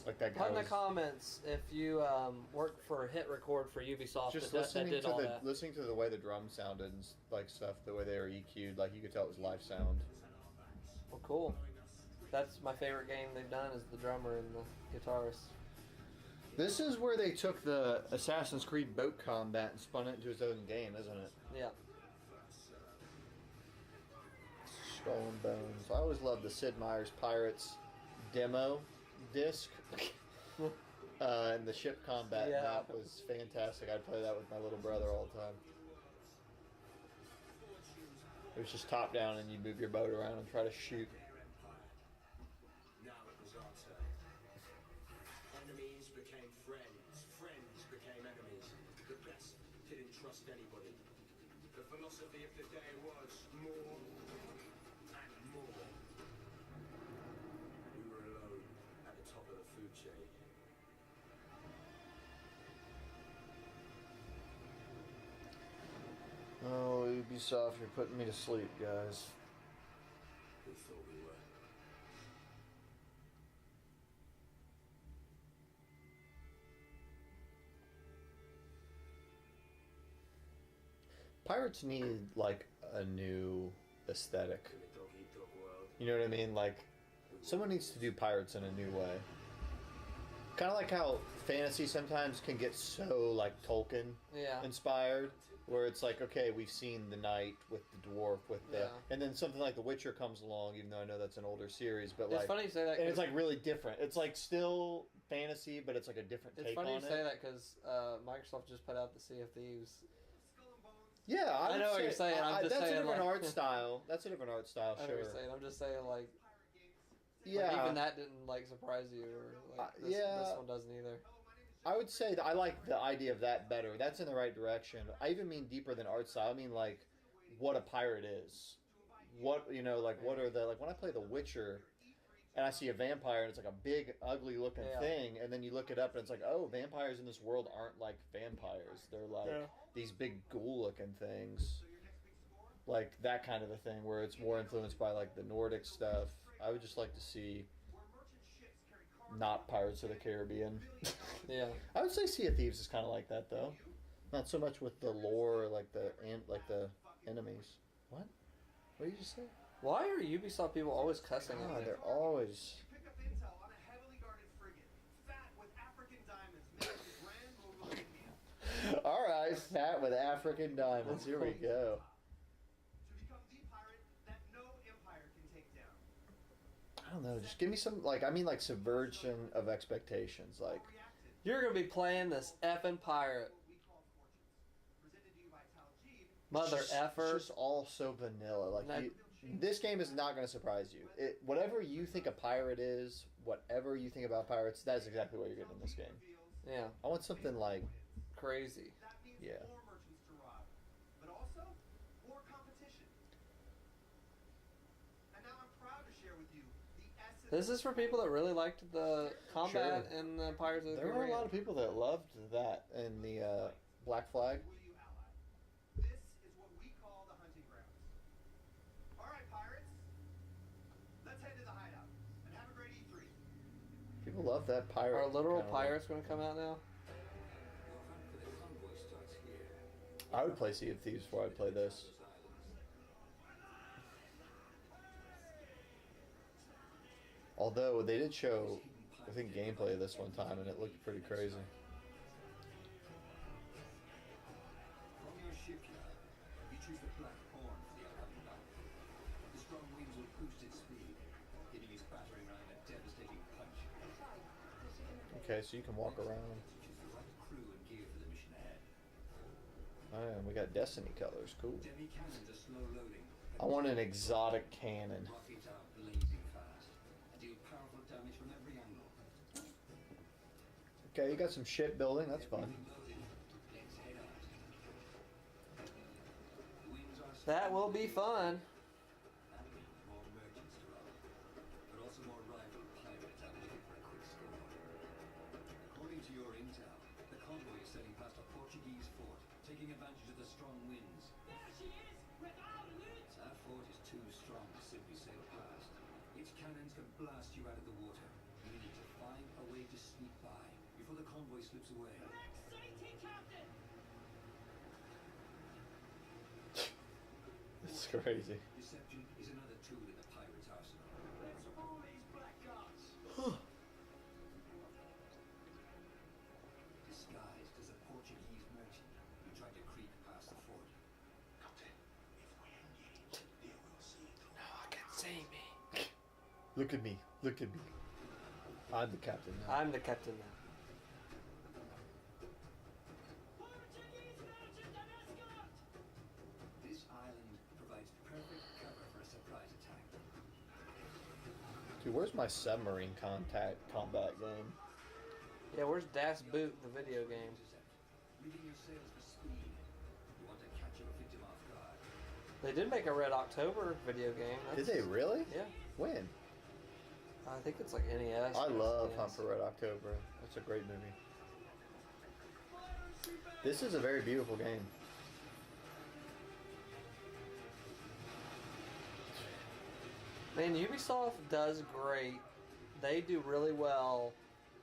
like that guy put in the was comments if you work for Hit Record for Ubisoft. just that listening did to all the that. listening to the way the drums sounded and like stuff, the way they were EQ'd. Like you could tell it was live sound. Well, cool. That's my favorite game they've done is the drummer and the guitarist. This is where they took the Assassin's Creed boat combat and spun it into its own game, isn't it? Yeah. Skull and Bones. I always loved the Sid Meier's Pirates demo disc. And the ship combat map was fantastic. I'd play that with my little brother all the time. It was just top down and you move your boat around and try to shoot. Now it was our turn. Enemies became friends. Friends became enemies. The best didn't trust anybody. The philosophy of the day was more and more. We were alone at the top of the food chain. Oh, Ubisoft, you're putting me to sleep, guys. We thought we were. Pirates need like a new aesthetic. In the dog-eat-dog world. You know what I mean? Like, someone needs to do pirates in a new way. Kind of like how fantasy sometimes can get so like Tolkien inspired, where it's like, okay, we've seen the knight with the dwarf with the, and then something like The Witcher comes along, even though I know that's an older series, but It's like, funny you say that. and it's like really different. It's like still fantasy, but it's like a different take on it. It's funny you say that because Microsoft just put out the Sea of Thieves. Yeah, I know what you're saying. I'm just that's saying, a different like, art style. That's a different art style. I know Sure. what you're saying. I'm just saying like. Yeah. Like, even that didn't like surprise you, or like this one doesn't either. I would say that I like the idea of that better. That's in the right direction. I even mean deeper than art style. I mean like what a pirate is. What like what are the like when I play The Witcher and I see a vampire and it's like a big ugly looking thing, and then you look it up and it's like, oh, vampires in this world aren't like vampires. They're like these big ghoul looking things. Like that kind of a thing where it's more influenced by like the Nordic stuff. I would just like to see not Pirates of the Caribbean. Yeah. I would say Sea of Thieves is kind of like that though. Not so much with the lore or like the enemies. What? What did you just say? Why are Ubisoft people always cussing at me? They're always. You pick up intel on a heavily guarded frigate, fat with African diamonds, made of the Grand Mogul India. All right, fat with African diamonds. Here we go. To become the pirate that no empire can take down. I don't know. Just give me some like subversion of expectations. Like You're gonna be playing this effing pirate. We call fortunes. Presented to you by Taljeeb. Mother effer. It's just all so vanilla. Like this game is not going to surprise you. Whatever you think a pirate is, whatever you think about pirates, that's exactly what you're getting in this game. Yeah. I want something like crazy. That means Yeah. more merchants to rob, but also more competition. And now I'm proud to share with you the This is for people that really liked the combat in the Pirates of the There Caribbean. were a lot of people that loved that in the Black Flag. Will you ally? This is what we call the hunting grounds. All right, pirates. Let's head to the hideout and have a great E3. People love that pirate. Are literal kind of pirates going to come out now? Your hunt for the convoy starts here. I would play Sea of Thieves before I play this. Although they did show, I think, gameplay of this one time, and it looked pretty crazy. From your shipyard, you choose the Black Horn for the upcoming battle. The strong winds will boost its speed, giving its battering ram a devastating punch. Okay, so you can walk around. Choose the right crew and gear for the mission ahead. Oh, and we got Destiny colors. Cool. Demi cannons are slow loading. I want an exotic cannon. Rockets are blazing fast and deal powerful damage from every angle. Okay, you got some ship building. That's fun. Loaded. Let's head out. The winds are That will be fun. and more merchants to rob, but also more rival pirates out looking for a quick score. According to your intel, the convoy is sailing past a Portuguese fort, taking advantage of the strong winds. There she is, with our loot. That fort is too strong to simply sail past. Its cannons can blast you out of the water. You need to find a way to sneak by before the convoy slips away. Exciting, Captain. It's crazy. Deception is another tool in the pirate's arsenal. Let's roll these blackguards. Disguised as a Portuguese merchant, you tried to creep past the fort. Look at me. Look at me. I'm the captain now. I'm the captain now. Portuguese merchant and escort. This island provides perfect cover for a surprise attack. Dude, where's my submarine combat game? Yeah, where's Das Boot, the video game? Intercept. Reading your sails for speed. You want to catch your victim off guard. They did make a Red October video game. Did they really? Yeah. When? I think it's like NES. I or love SNES. Hunt for Red October. That's a great movie. This is a very beautiful game. Man, Ubisoft does great. They do really well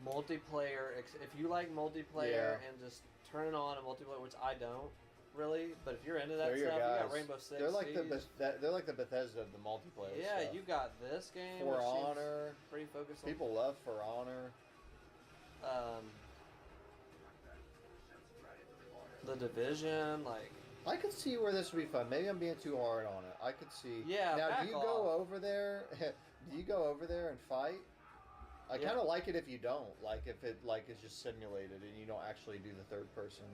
multiplayer. If you like multiplayer Yeah. and just turn it on and multiplayer, which I don't really, but if you're into that They're your stuff, you guys. got Rainbow Six They're like Siege. they're like the Bethesda of the multiplayer. Yeah, stuff. you got this game. For which seems Honor. pretty focused on People love For Honor. The Division, like I could see where this would be fun. Maybe I'm being too hard on it. I could see. Yeah, Now, back do you go off. over there? Do you go over there and fight? I Yeah. kind of like it if you don't. Like if it like is just simulated and you don't actually do the third person.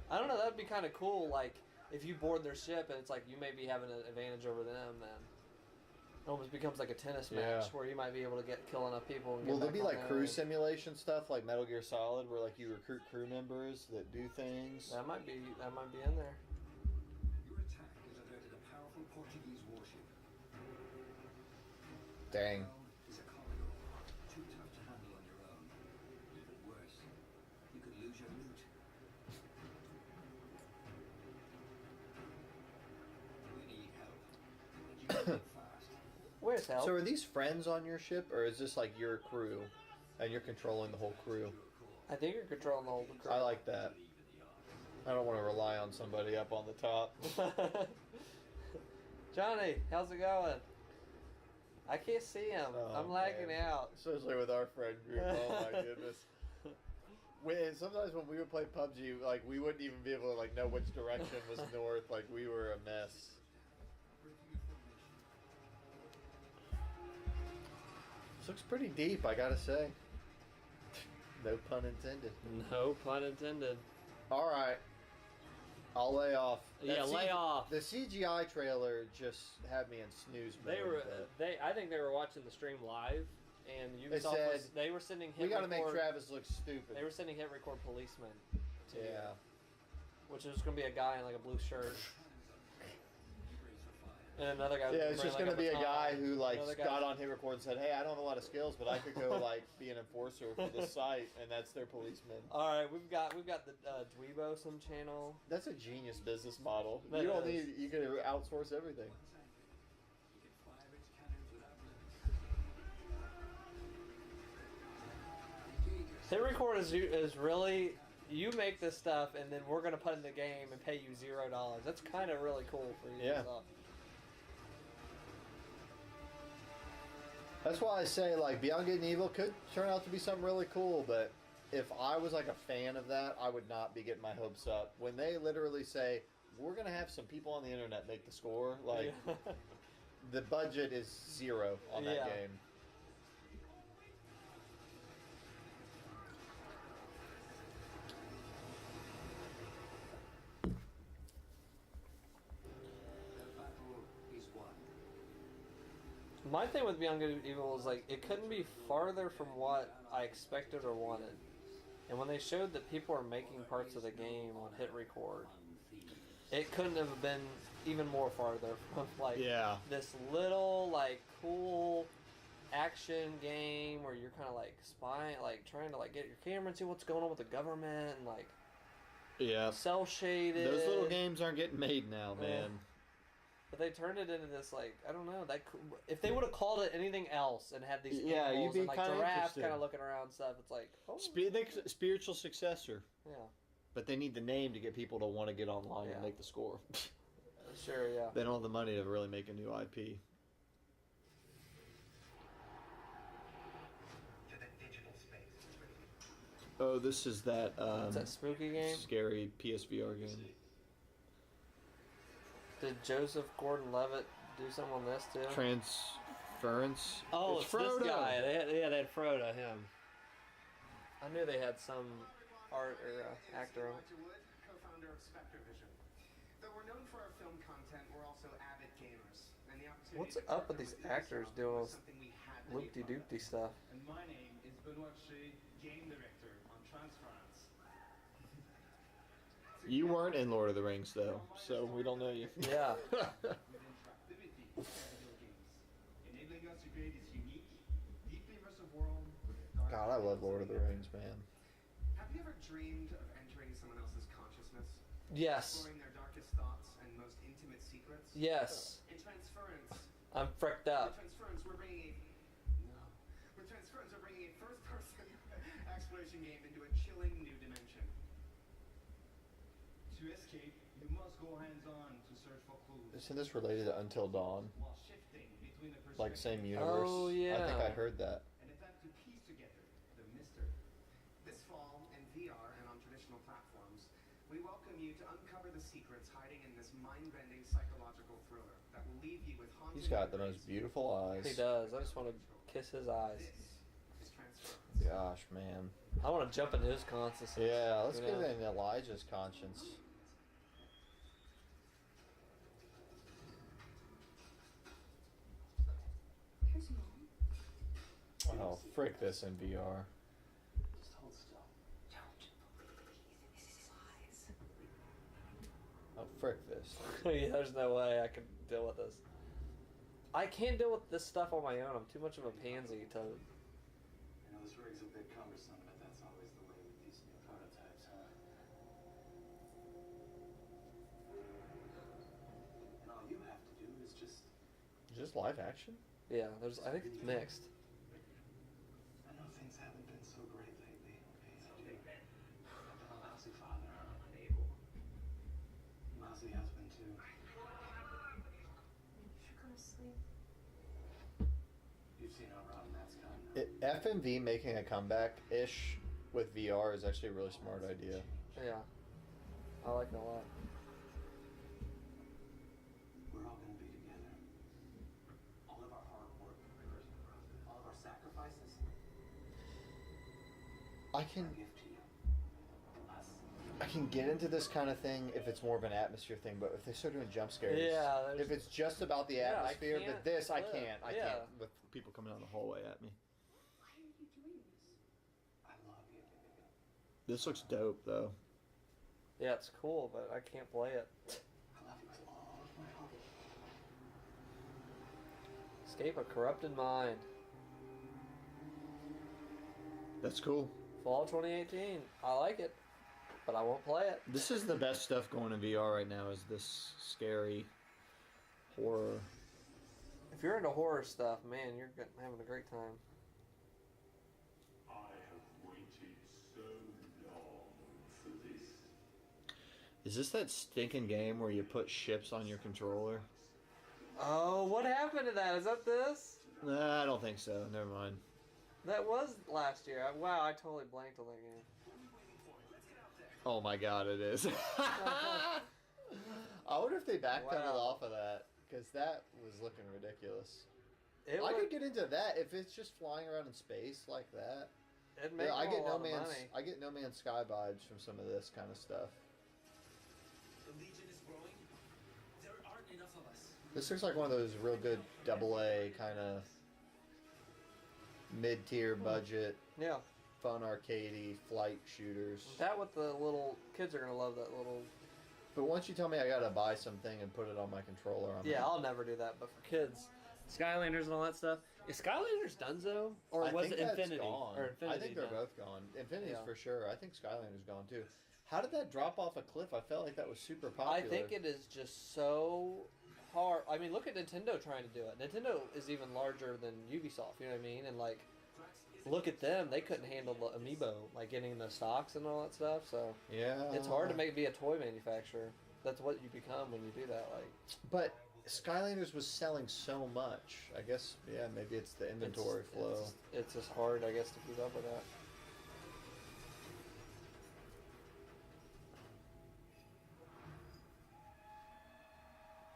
I don't know. That'd be kind of cool. Like if you board their ship and it's like you may be having an advantage over them, then it almost becomes like a tennis match Yeah. where you might be able to kill enough people. And get Will there back be on like there. crew simulation stuff like Metal Gear Solid where like you recruit crew members that do things? That might be in there. Your attack has alerted a powerful Portuguese warship. Dang. Is a Commodore. Too tough to handle on your own. Even worse, you could lose your loot. We need help. And you can get fast. Where's help? So are these friends on your ship or is this like your crew and you're controlling the whole crew? I think you're controlling the whole crew. I like that. I don't want to rely on somebody up on the top. Johnny, how's it going? I can't see him. Oh, I'm lagging man. out. Especially with our friend group. Oh my goodness. Sometimes when we would play PUBG, like we wouldn't even be able to like know which direction was north. Like we were a mess. This looks pretty deep, I gotta say. No pun intended. No pun intended. All right, I'll lay off. Yeah, lay off. The CGI trailer just had me in snooze mode. They were. but I think they were watching the stream live, and They Ubisoft said, they were sending hit we got to make record- Travis look stupid. They were sending hit record policemen. To Yeah. Which is going to be a guy in like a blue shirt. Brace for fire. And another guy. Yeah, it's just going to be a guy who like Another guy- got on hit record and said, "Hey, I don't have a lot of skills, but I could go like be an enforcer for this site," and that's their policeman. All right, we've got the Dweebosom channel. That's a genius business model. That You don't is. need. You can outsource everything. You can fire its cannons without limits. Hit record is really, you make this stuff and then we're gonna put it in the game and pay you $0. That's kind of really cool for you. Yeah. That's why I say like Beyond Good and Evil could turn out to be something really cool, but if I was like a fan of that, I would not be getting my hopes up. When they literally say, we're gonna have some people on the internet make the score, like the budget is 0 on that Yeah. game. My thing with Beyond Good and Evil is like it couldn't be farther from what I expected or wanted. And when they showed that people are making parts of the game on hit record, it couldn't have been even more farther from like this little like cool action game where you're kind of like spying, like trying to like get your camera and see what's going on with the government and like cell shaded. Those little games aren't getting made now, man. But they turned it into this like I don't know that if they would have called it anything else and had these you'd animals be and like kinda giraffes interested. kind of looking around stuff, it's like Spiritual successor. Yeah. But they need the name to get people to want to get online Yeah. and make the score. Sure, yeah. They don't have the money to really make a new IP. Oh, this is that. It's that spooky game. Scary PSVR game. Did Joseph Gordon-Levitt do something on this too? Transference. Oh, it's it's this Frodo. guy. They had Frodo, him. I knew they had some art or actor on it. Wood, co-founder of Spectre Vision. Though we're known for our film content, we're also avid gamers. And the opportunity What's to up with partner these Ubisoft actors doing was all something we had to be a part of. loopty-doopty stuff? And my name is Benoit Shea, game director on Transference. You weren't in Lord of the Rings though, so we don't know you. Yeah. With interactivity for video games, enabling us to create this unique, deeply immersive world with dark God, I love Lord of the Rings, man. Have you ever dreamed of entering someone else's consciousness? Yes. Exploring their darkest thoughts and most intimate secrets? Yes. In Transference, I'm fricked up. With Transference, we're bringing a first-person exploration game into a chilling new dimension. To escape, you must go hands-on to search for clues. Isn't this related to Until Dawn? While shifting between the Like perspectives. same universe? Oh, I think yeah. I heard that. An attempt to piece together the mystery. This fall, in VR and on traditional platforms, we welcome you to uncover the secrets hiding in this mind-bending psychological thriller that will leave you with haunting He's got the memories. most beautiful eyes. He does. I just want to kiss his eyes. This is Transference. Gosh, man. I want to jump into his consciousness. Yeah, let's You get know? in Elijah's conscience. Here's Mom. Oh, frick this in VR. Just hold still. Don't believe his lies. Oh, frick this. Yeah, there's no way I can deal with this. I can't deal with this stuff on my own. I'm too much of a pansy to. I know this rig's a bit cumbersome, but that's always the way with these new prototypes, huh? And all you have to do is just... Just live action? Yeah, there's. I think it's mixed. I know things haven't been so great lately, okay? I've been a lousy father. Lousy husband, too. You should go to sleep. You've seen how rotten that's gotten. FMV making a comeback-ish with VR is actually a really smart idea. Yeah, I like it a lot. We're all going to be together. All of our hard work, all of our sacrifices, I can a gift to you. Us. I can get into this kind of thing if it's more of an atmosphere thing, but if they start doing jump scares, Yeah, there's- if it's just about the Yeah, I atmosphere, can't but this I live. can't. I Yeah. can't with people coming down the hallway at me. Why are you doing this? I love you. This looks dope though. Yeah, it's cool, but I can't play it. I love you with all of my heart. Escape a Corrupted Mind. That's cool. Fall 2018. I like it, but I won't play it. This is the best stuff going in VR right now. Is this scary horror? If you're into horror stuff, man, you're having a great time. I have waited so long for this. Is this that stinking game where you put ships on your controller? Oh, what happened to that? Is that this? Nah, I don't think so. Never mind. That was last year. Wow, I totally blanked on that game. Oh my god, it is. I wonder if they backpedaled off of that, because that was looking ridiculous. I could get into that if it's just flying around in space like that. I get No Man's Sky vibes from some of this kind of stuff. The Legion is growing. There aren't enough of us. This looks like one of those real good AA kind of mid-tier budget, fun arcadey flight shooters. That what the little kids are gonna love. That little. But once you tell me I gotta buy something and put it on my controller, I'll never do that. But for kids, Skylanders and all that stuff. Is Skylanders done though, or was it Infinity? Gone. Or Infinity? I think they're both gone. Infinity's for sure. I think Skylanders gone too. How did that drop off a cliff? I felt like that was super popular. I think it is just so hard. I mean, look at Nintendo trying to do it. Nintendo is even larger than Ubisoft. You know what I mean? And like, look at them. They couldn't handle the amiibo, like getting the stocks and all that stuff. So it's hard to be a toy manufacturer. That's what you become when you do that. Like, but Skylanders was selling so much. I guess maybe it's the inventory flow. It's just hard, I guess, to keep up with that.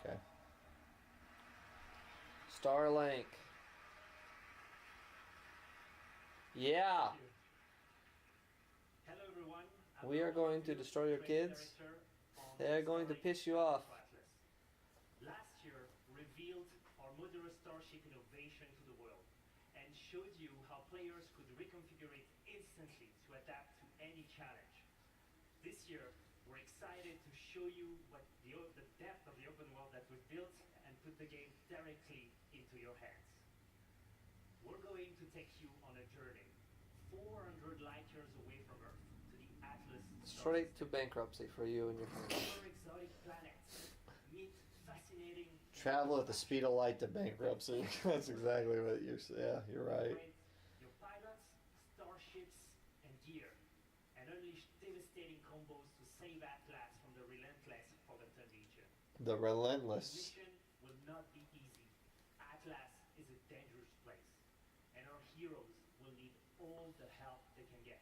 Okay. Starlink. Yeah. Hello everyone. We are going to destroy your kids. They are going to piss you off. Last year revealed our modular starship innovation to the world and showed you how players could reconfigure it instantly to adapt to any challenge. This year, we're excited to show you what the depth of the open world that we've built and put the game directly into your hands. We're going to take you on a journey 400 light years away from Earth to the Atlas. Straight to bankruptcy for you and your family. Exotic planets. Meet fascinating. Travel at the speed of light to bankruptcy. That's exactly what you're saying. Yeah, you're right. Your pilots, starships, and gear, and unleash devastating combos to save Atlas from the relentless Forgotten Legion. The relentless. The mission will not be easy. Atlas is a dangerous place, and our heroes will need all the help they can get.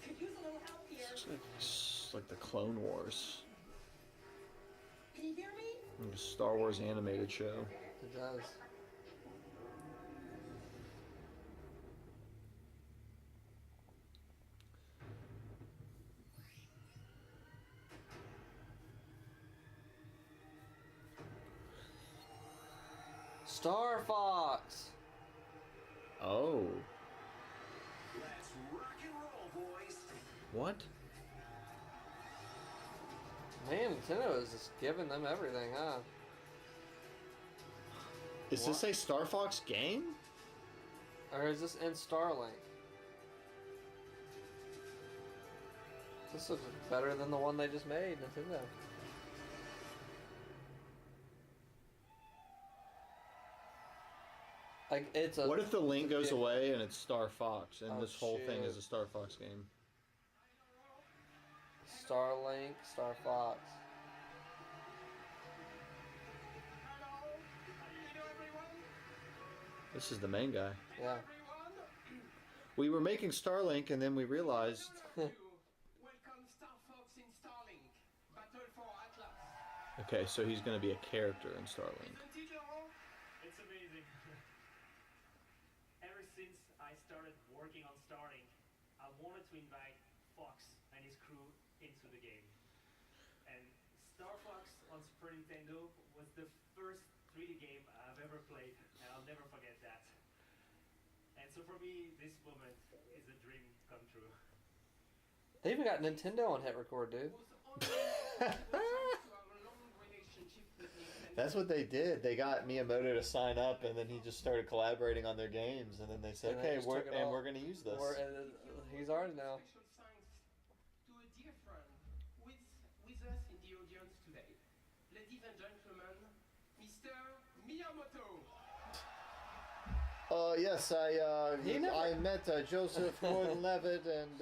Could use a little help here. It's like the Clone Wars. Can you hear me? Like a Star Wars animated show. It does. Star Fox. Oh. Let's rock and roll, boys. What? Man, Nintendo is just giving them everything, huh? Is this a Star Fox game? Or is this in Starlink? This looks better than the one they just made, Nintendo. Like, it's a... What if the link goes away and it's Star Fox and this whole thing shit. is a Star Fox game? Starlink, Star Fox. This is the main guy. Yeah. We were making Starlink and then we realized... Welcome Star Fox in Starlink. Battle for Atlas. Okay, so he's going to be a character in Starlink. It's amazing. Ever since I started working on Starlink, I wanted to invite Fox and his crew into the game. And Star Fox on Super Nintendo was the first 3D game I've ever played, and I so for me, this moment is a dream come true. They even got Nintendo on hit record, dude. That's what they did. They got Miyamoto to sign up, and then he just started collaborating on their games, and then they said, And they "Okay, just took it all. we're going to use this." He's ours now. Special thanks to a dear friend with us in the audience today. Ladies and gentlemen, Mr. Miyamoto. Yes, I met Joseph Gordon-Levitt, and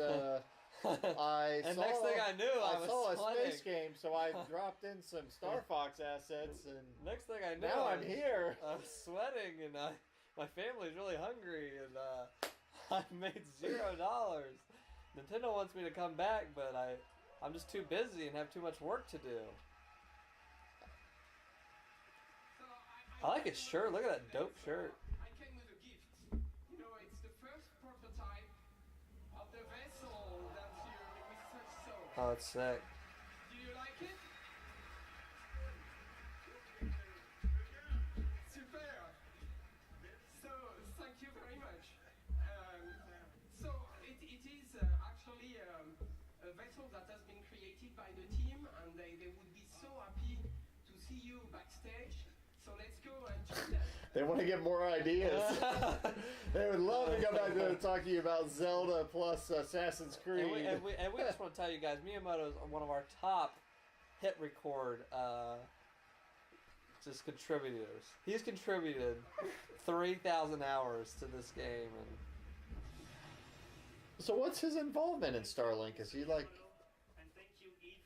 And next thing I knew, I was saw a sweating. space game, so I dropped in some Star Fox assets, and Next thing I knew, now I I'm was- here. I was sweating, and my family's really hungry, and I made $0. Nintendo wants me to come back, but I'm just too busy and have too much work to do. I like his shirt. Look at that dope shirt. I came with a gift. You know, it's the first prototype of the vessel that you researched so. Oh, it's sick. Do you like it? Super. So, thank you very much. So, it is actually a vessel that has been created by the team, and they would be so happy to see you backstage. So, let's go and join them. They want to get more ideas. They would love to come back there and talk to you about Zelda plus Assassin's Creed. And we just want to tell you guys, Miyamoto is one of our top hit record just contributors. He's contributed 3,000 hours to this game, and So what's his involvement in Starlink? Is he like... And thank you, Eve.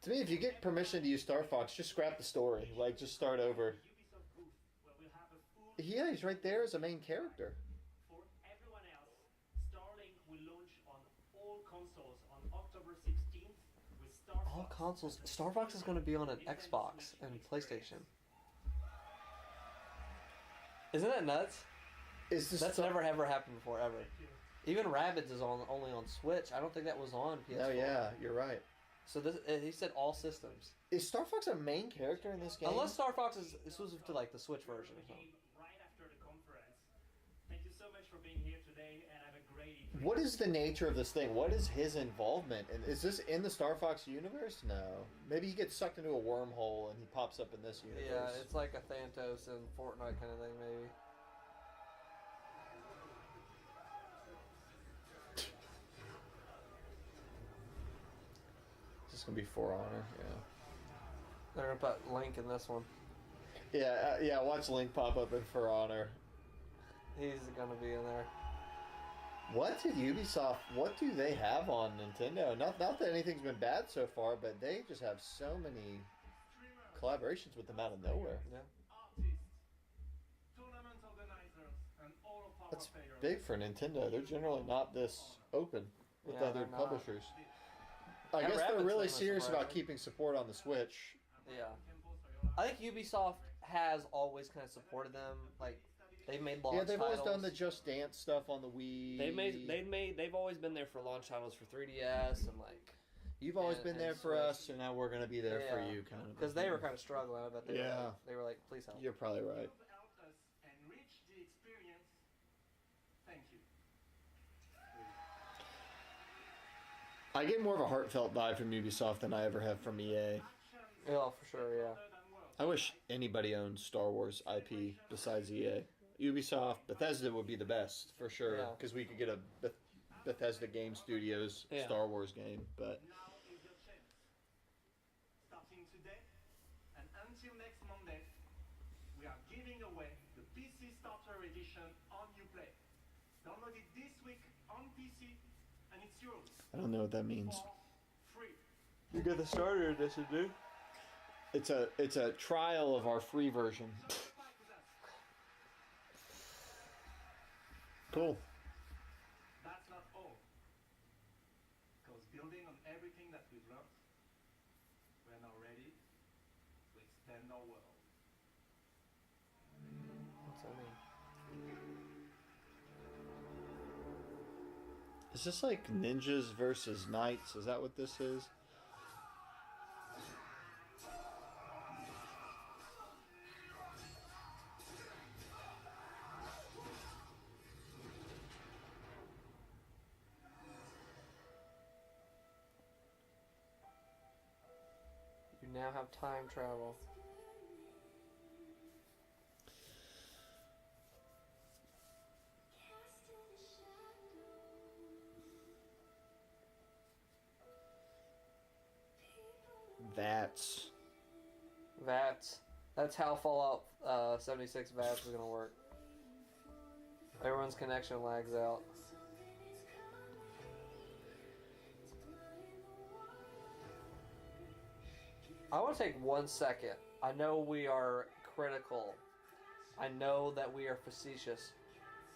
To me, if you get permission to use Star Fox, just scrap the story. Like, just start over. Ubisoft booth, where we'll have a full. Yeah, he's right there as a main character. For everyone else, Starlink will launch on all consoles on October 16th with Star Fox. all consoles. Star Fox is going to be on an Xbox and PlayStation. Isn't that nuts? Is this That's never ever happened before, ever. Even Rabbids is only on Switch. I don't think that was on PS4. Oh yeah, you're right. So this, he said all systems. Is Star Fox a main character in this game? Unless Star Fox is exclusive to like the Switch version or something. Right after the conference. Thank you so much for being here today, and have a great evening. What is the nature of this thing? What is his involvement? And is this in the Star Fox universe? No. Maybe he gets sucked into a wormhole and he pops up in this universe. Yeah, it's like a Thantos and Fortnite kind of thing, maybe. It's gonna be For Honor. Yeah. They're gonna put Link in this one. Yeah, yeah. Watch Link pop up in For Honor. He's gonna be in there. What did Ubisoft? What do they have on Nintendo? Not that anything's been bad so far, but they just have so many collaborations with them out of nowhere. Yeah. Artists, tournament organizers, and all of our That's players. big for Nintendo. They're generally not this open with Yeah, other they're not. publishers. I And guess they're Rabbids really thing was serious about surprising. keeping support on the Switch. Yeah. I think Ubisoft has always kind of supported them. Like they've made launch Yeah, they've always titles. done the Just Dance stuff on the Wii. They've always been there for launch titles for 3DS and like You've always and- been and there for Switch. us, so now we're gonna be there for Yeah. you, kind of. because they were kind of struggling. I bet they Yeah. they were like, please help. You're probably right. You've helped us enrich the experience. Thank you. I get more of a heartfelt vibe from Ubisoft than I ever have from EA. Yeah, for sure. Yeah. I wish anybody owned Star Wars IP besides EA. Ubisoft, Bethesda would be the best for sure, Yeah. because we could get a Bethesda Game Studios Yeah. Star Wars game. But Now is your chance. Starting today and until next Monday, we are giving away the PC Starter Edition on Uplay. Download it this week on PC and it's yours I don't know what that means. for free. You get the starter edition, dude. It's a trial of our free version. So back with us. Cool. That's not all. Because building on everything that we've learned, we're now ready to expand our world. What's that mean? Is this like ninjas versus knights? Is that what this is? now have time travel. That's how Fallout 76 VATS is gonna work. Everyone's connection lags out. I want to take 1 second. I know we are critical. I know that we are facetious.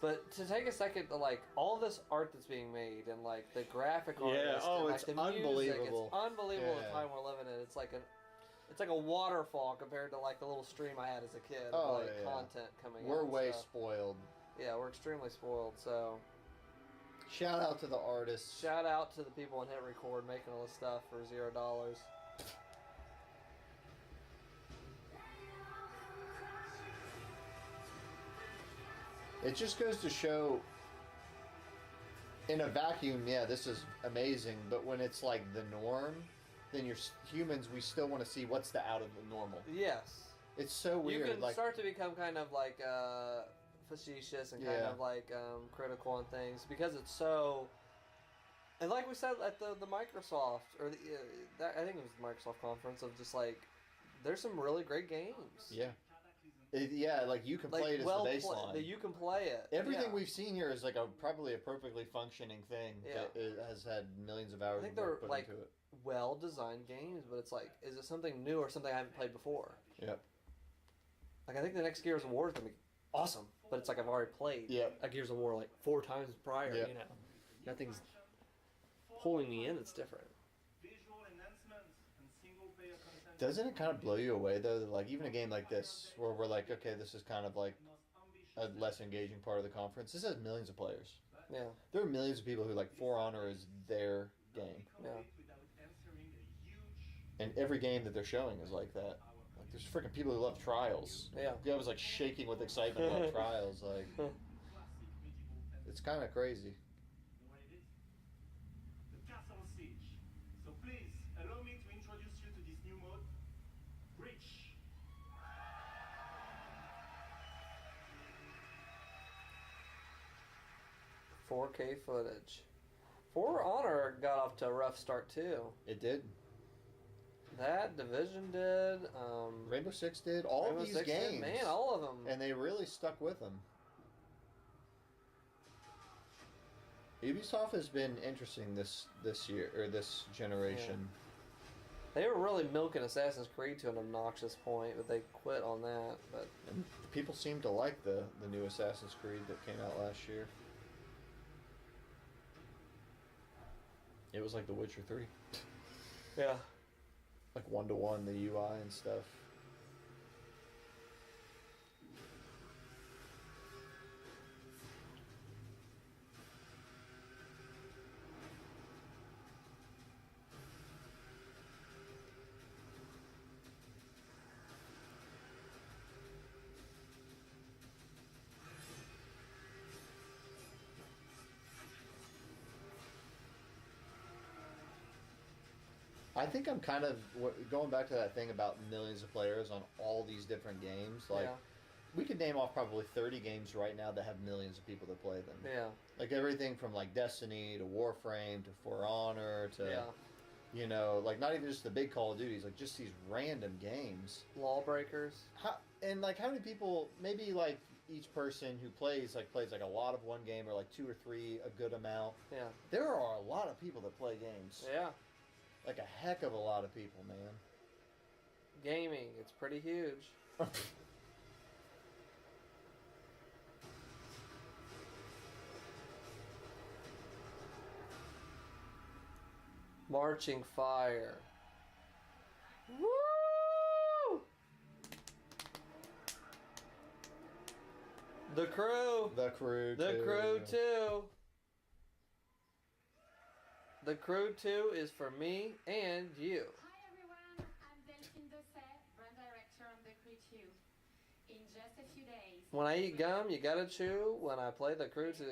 But to take a second to like all this art that's being made and like the graphic artists and like it's the music, unbelievable. it's unbelievable the time we're living in. It's like a waterfall compared to like the little stream I had as a kid of like content coming out. We're way spoiled. Yeah, we're extremely spoiled. So shout out to the artists. Shout out to the people in Hit Record making all this stuff for $0. It just goes to show, in a vacuum, yeah, this is amazing. But when it's like the norm, then you're humans. We still want to see what's the out of the normal. Yes, it's so weird. You can like, start to become kind of like facetious and kind of like critical on things because it's so. And like we said at the Microsoft or I think it was the Microsoft conference of just like, there's some really great games. Yeah. Like you can play it as the baseline. You can play it. Everything we've seen here is like probably a perfectly functioning thing that has had millions of hours. I think of they're work put like into it. well-designed games, but it's like, is it something new or something I haven't played before? Yep. Like I think the next Gears of War is gonna be awesome, but it's like I've already played a Gears of War like 4 times prior. You know, nothing's pulling me in. It's different. Doesn't it kind of blow you away though? That, like even a game like this, where we're like, okay, this is kind of like a less engaging part of the conference. This has millions of players. Yeah. There are millions of people who like For Honor is their game. Yeah. And every game that they're showing is like that. Like there's freaking people who love Trials. Yeah. I was like shaking with excitement about Trials. Like it's kind of crazy. The Castle Siege. So please allow me to introduce you to this new mode. Breach. 4K footage. For Honor got off to a rough start too. It did. That Division did. Rainbow Six did. All of these games. Man, all of them. And they really stuck with them. Ubisoft has been interesting this year or this generation. Yeah. They were really milking Assassin's Creed to an obnoxious point, but they quit on that. But and people seem to like the new Assassin's Creed that came out last year. It was like The Witcher 3. Yeah. Like 1-to-1, the UI and stuff. I think I'm kind of going back to that thing about millions of players on all these different games. Like, we could name off probably 30 games right now that have millions of people that play them. Yeah. Like everything from like Destiny to Warframe to For Honor to, you know, like not even just the big Call of Duties, like just these random games. Lawbreakers. How many people? Maybe like each person who plays like a lot of one game or like 2 or 3 a good amount. Yeah. There are a lot of people that play games. Yeah. Like a heck of a lot of people, man. Gaming, it's pretty huge. Marching Fire. Woo! The Crew. The Crew 2. The Crew 2. The Crew 2 is for me and you. Hi everyone, I'm Delphine Dosset, brand director on The Crew 2. In just a few days... When I eat gum, you gotta chew. When I play The Crew 2.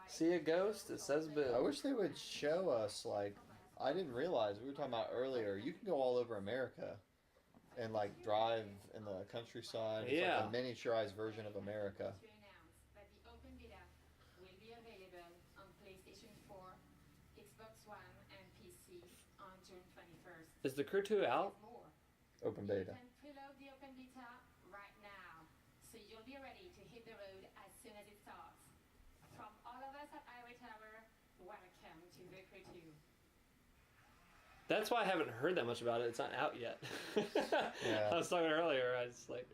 See a ghost, it says boo. I wish they would show us, like, I didn't realize, we were talking about earlier, you can go all over America and like drive in the countryside. It's Yeah. like a miniaturized version of America. To announce that the open beta will be available on PlayStation 4, Xbox One, and PC on June 21st. Is The Crew 2 out? There's more. Open You beta. can preload the open beta right now, so you'll be ready to hit the road as soon as it starts. From all of us at Ivory Tower, welcome to The Crew 2. That's why I haven't heard that much about it. It's not out yet. Yeah. I was talking earlier. I was like,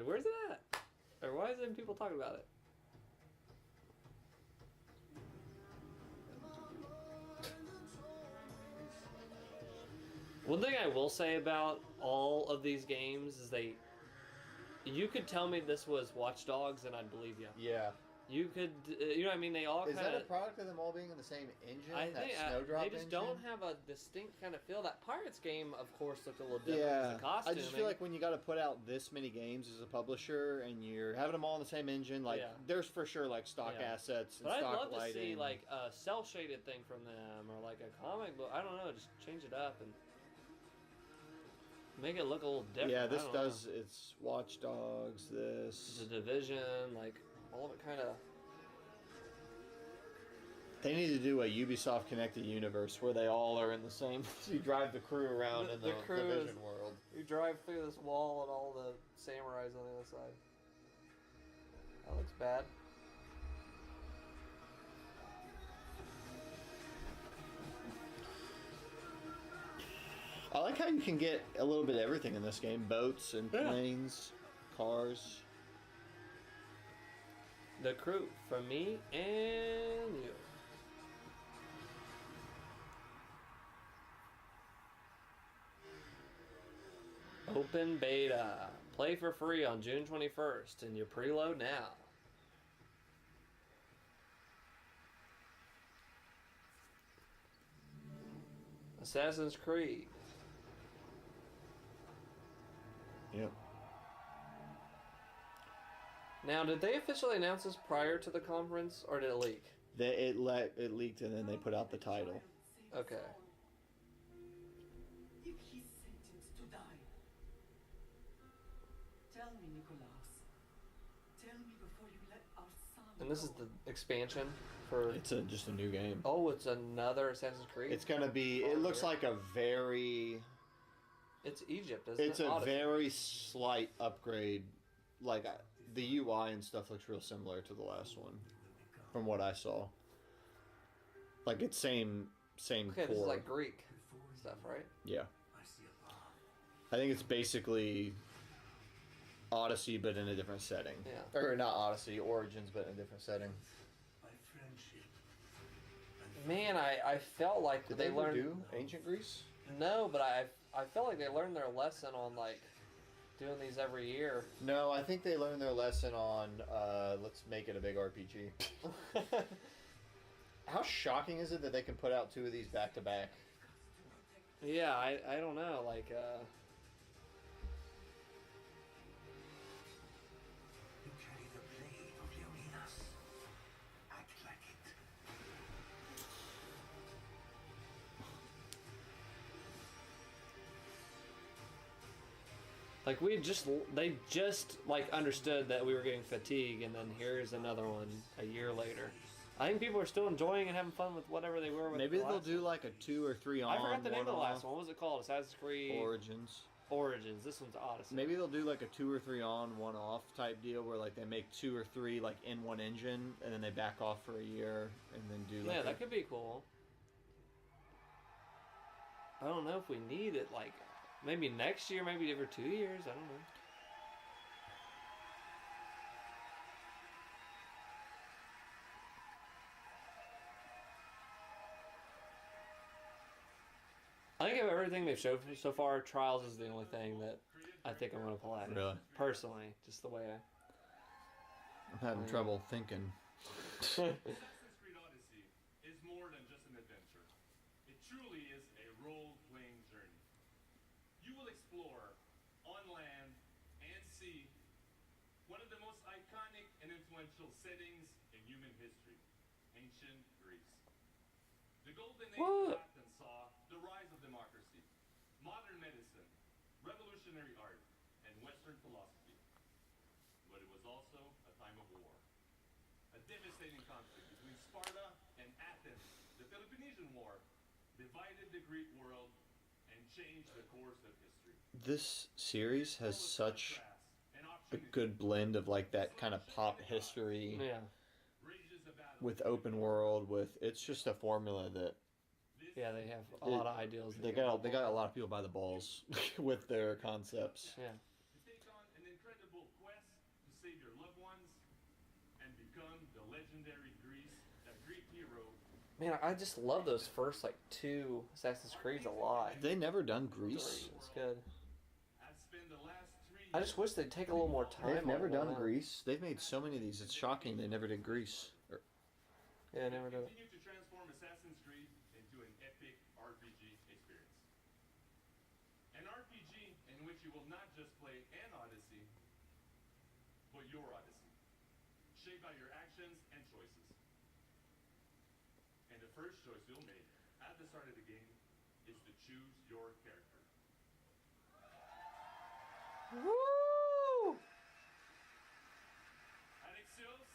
where's it at? Or why isn't people talking about it? One thing I will say about all of these games is you could tell me this was Watch Dogs and I'd believe you. Yeah. You could, you know what I mean? They all Is kind that a of... product of them all being in the same engine? I that think Snowdrop they just engine? don't have a distinct kind of feel. That Pirates game, of course, looked a little different. Yeah, The costume. I just feel like when you got to put out this many games as a publisher and you're having them all in the same engine, like Yeah. there's for sure like stock Yeah. assets and But I'd stock love lighting. to see like a cell shaded thing from them, or like a comic book. I don't know, just change it up and make it look a little different. Yeah, I this don't does. know. It's Watch Dogs. This The Division, like all of it, kind of. they need to do a Ubisoft connected universe where they all are in the same. So you drive the crew around in the crew Division is- world. You drive through this wall and all the samurais on the other side. That looks bad. I like how you can get a little bit of everything in this game: boats and Yeah. planes, cars. The Crew from me and you. Open beta. Play for free on June 21st, and you preload now. Assassin's Creed. Yep. Now, did they officially announce this prior to the conference, or did it leak? It leaked and then they put out the title. Okay. If he's sentenced to die, tell me, Nicholas. Tell me before you let our son And this is go. the expansion for... It's just a new game. Oh, it's another Assassin's Creed? It's gonna be. It looks like a very. It's Egypt, isn't It's it? a Odyssey. very slight upgrade. Like the UI and stuff looks real similar to the last one, from what I saw. Like it's same Okay, core. this is like Greek stuff, right? Yeah. I think it's basically Odyssey, but in a different setting. Yeah. Or not Odyssey, Origins, but in a different setting. Man, I felt like Did they they ever learned... do Ancient Greece? No, but I felt like they learned their lesson on, like, doing these every year. No, I think they learned their lesson on let's make it a big RPG. How shocking is it that they can put out two of these back to back? Yeah, I don't know, like, You carry the blade of Leonidas. Act like it. like they just, like, understood that we were getting fatigue, and then here's another one a year later. I think people are still enjoying and having fun with whatever they were with Maybe the they'll last do like a 2 or 3 on. I forgot the name of the last off. one. What was it called? Assassin's Creed... Origins. Origins. This one's Odyssey. Maybe they'll do like a 2 or 3 on, 1 off type deal where like they make 2 or 3 like in one engine and then they back off for a year and then do like Yeah, that could be cool. I don't know if we need it, like, maybe next year, maybe every 2 years. I don't know. I think of everything they've showed so far, Trials is the only thing that I think I'm going to play. Really? Personally, just the way I'm having trouble thinking. Assassin's Creed Odyssey is more than just an adventure. It truly is a role-playing journey. You will explore on land and sea one of the most iconic and influential settings in human history, ancient Greece. The golden age What? of Athens saw modern medicine, revolutionary art, and Western philosophy. But it was also a time of war. A devastating conflict between Sparta and Athens. The Peloponnesian War divided the Greek world and changed the course of history. This series has such a good blend of like that kind of pop history Yeah. with open world. With it's just a formula that Yeah, they have a lot of ideals. they got a lot of people by the balls with their concepts. Yeah. To take on an incredible quest to save your loved ones and become the legendary Greek hero. Man, I just love those first like 2 Assassin's Creeds a lot. Have they never done Greece? It's good. I've spent the last 3 I just wish they'd take a little more time. They've never on done one. Greece. They've made so many of these. It's shocking they never did Greece. Yeah, I never did it. Continue to transform Assassin's Creed into an epic RPG experience. An RPG in which you will not just play an Odyssey, but your Odyssey, shaped by your actions and choices. And the first choice you'll make at the start of the game is to choose your character. Woo! Alexios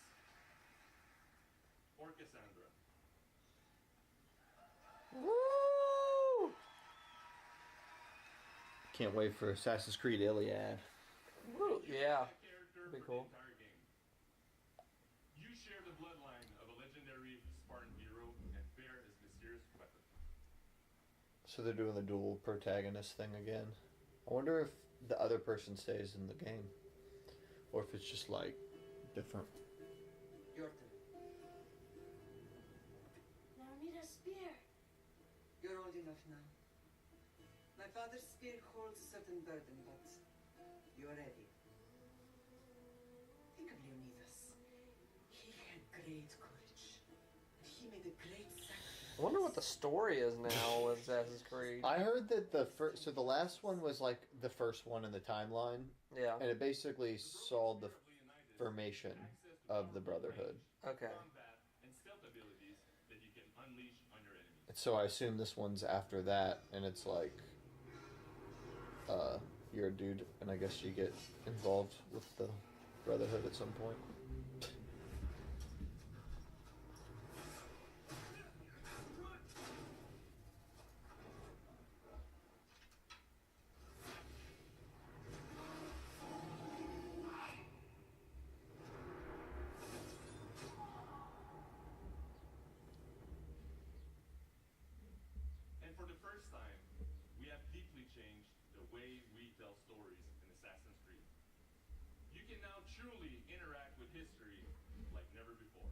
or Cassandra. Woo! Can't wait for Assassin's Creed Iliad. Woo! Yeah. Character Be for cool. the entire game. You share the bloodline of a legendary Spartan hero and bear his mysterious weapon. So they're doing the dual protagonist thing again. I wonder if the other person stays in the game, or if it's just like different. Your turn. Now I need a spear. You're old enough now. My father's spear holds a certain burden, but you're ready. Think of Leonidas. He had great courage. And he made a great sacrifice. I wonder what the story is now with Assassin's Creed. I heard that the last one was like the first one in the timeline, Yeah. and it basically saw the formation of the Brotherhood. Okay. Combat and stealth abilities that you can unleash on your enemies. So I assume this one's after that, and it's like, you're a dude, and I guess you get involved with the Brotherhood at some point. And for the first time, we have deeply changed the way we tell stories in Assassin's Creed. You can now truly interact with history like never before.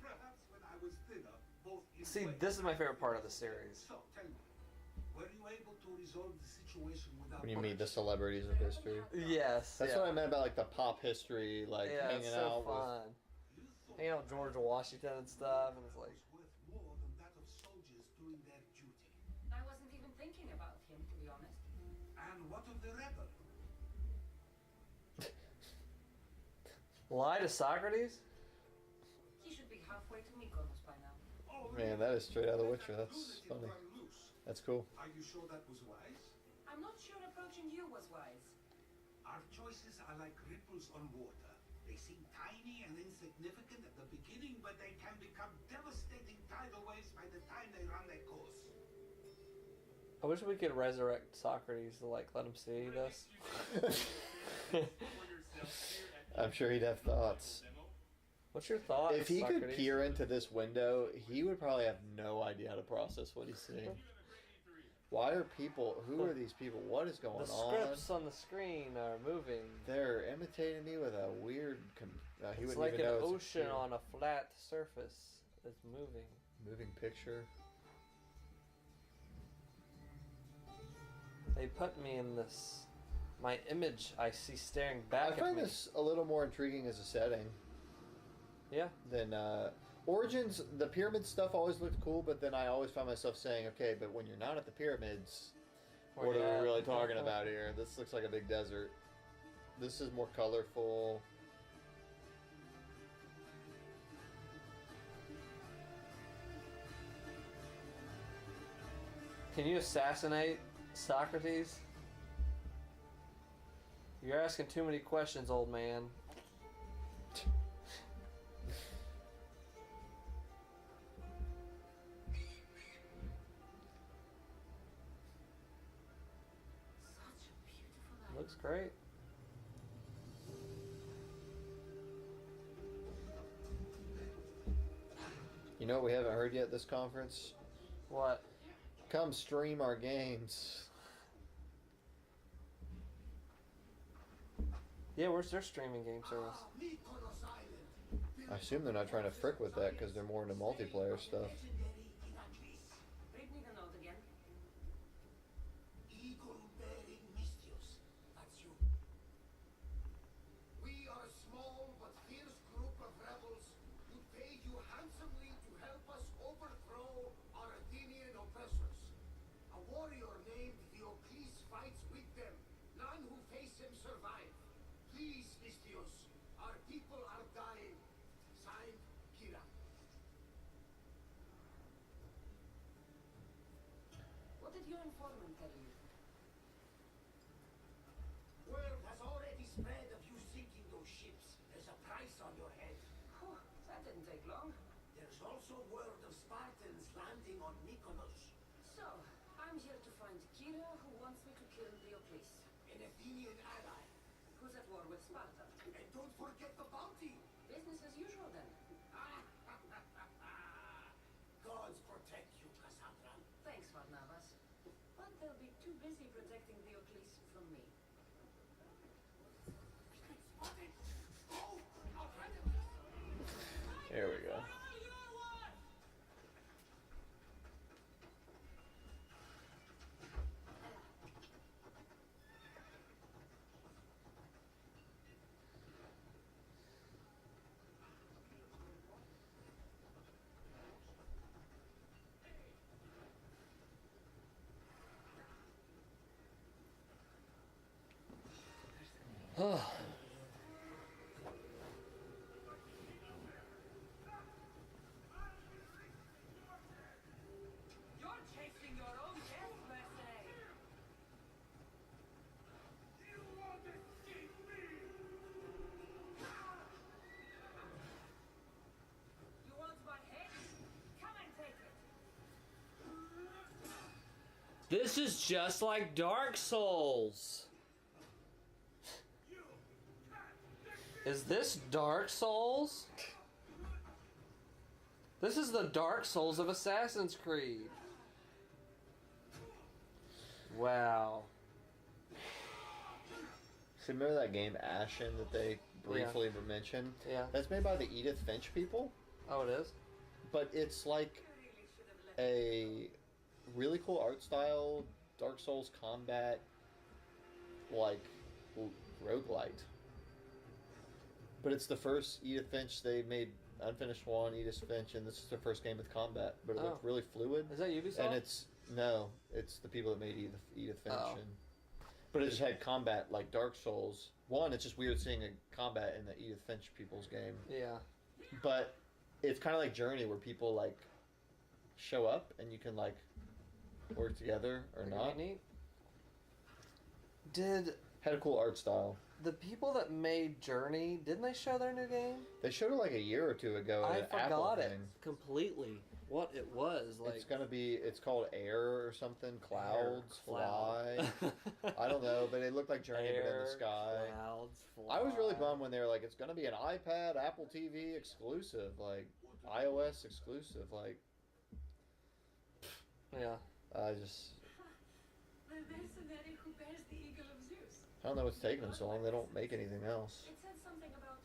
Perhaps when I was thinner, both in See, weight this is my favorite part of the series. So, tell me, were you able to resolve the situation without When you meet the punishment? celebrities of history. Yes. That's yeah. what I meant about like the pop history, like Yeah, hanging it's so out with. fun. Hanging out with George Washington and stuff, and it's like, Worth more than that of soldiers doing their duty. I wasn't even thinking about him, to be honest. And what of the rebel? lie to Socrates? He should be halfway to Mykonos by now. Oh, Man, that is straight out of The Witcher. That's lunatic funny. run loose. That's cool. Are you sure that was wise? I'm not sure approaching you was wise. Our choices are like ripples on water. They seem tiny and insignificant at the beginning, but they can become devastating tidal waves by the time they run their course. I wish we could resurrect Socrates to like let him see this. I'm sure he'd have thoughts. What's your thought? If he Socrates? could peer into this window, he would probably have no idea how to process what he's seeing. Why are people? Who are these people? What is going The on? scripts on the screen are moving. They're imitating me with a weird. He It's wouldn't like even an know it's a ocean computer. on a flat surface that's moving. Moving picture. They put me in this. My image I see staring back I at find me. this a little more intriguing as a setting. Yeah. Than Origins. The pyramid stuff always looked cool, but then I always find myself saying, okay, but when you're not at the pyramids, Where what you are we at? really talking about here? This looks like a big desert. This is more colorful. Can you assassinate Socrates? You're asking too many questions, old man. Looks great. You know what we haven't heard yet at this conference? What? Come stream our games. Yeah, where's their streaming game service? I assume they're not trying to frick with that because they're more into multiplayer stuff. Read me the note again. Eagle-bearing Mystios. That's you. We are a small but fierce group of rebels who pay you handsomely to help us overthrow our Athenian oppressors. A warrior named Diocles fights with them. None who face him survive. Please, Mystios, our people are dying. Signed, Kira. What did your informant tell you? Word has already spread of you sinking those ships. There's a price on your head. Oh, that didn't take long. There's also word of Spartans landing on Mykonos. So, I'm here to find Kira, who wants me to kill Diocles. An Athenian ally. Who's at war with Sparta? And don't forget the bounty. Business as usual then. Gods protect you, Cassandra. Thanks, Varnavas. But they'll be too busy protecting Diocles from me. Spotted. Oh, outright. There we go. You're chasing your own death, mercenary. You won't escape me. You want my head? Come and take it. This is just like Dark Souls. Is this Dark Souls? This is the Dark Souls of Assassin's Creed. Wow. See, remember that game Ashen that they briefly mentioned? Yeah. That's made by the Edith Finch people. Oh, it is? But it's like a really cool art style, Dark Souls combat, like roguelite. But it's the first Edith Finch. They made Unfinished One, Edith Finch, and this is their first game with combat. But it looked really fluid. Is that Ubisoft? And it's the people that made Edith Finch. Oh. But it just had combat like Dark Souls. One, it's just weird seeing a combat in the Edith Finch people's game. Yeah. But it's kind of like Journey, where people like show up and you can like work together or not. Neat. Did had a cool art style. The people that made Journey, didn't they show their new game? They showed it like a year or two ago. I at an Apple forgot it thing. completely. What it was like? It's called Air or something. Clouds, Cloud. Fly. I don't know, but it looked like Journey but in the sky. Clouds, fly. I was really bummed when they were like, it's gonna be an iPad, Apple TV exclusive, like iOS exclusive, like. Yeah. I just. The mercenary who bears the eagle of Zeus. I don't know what's taking them so long. They don't make anything else. It said something about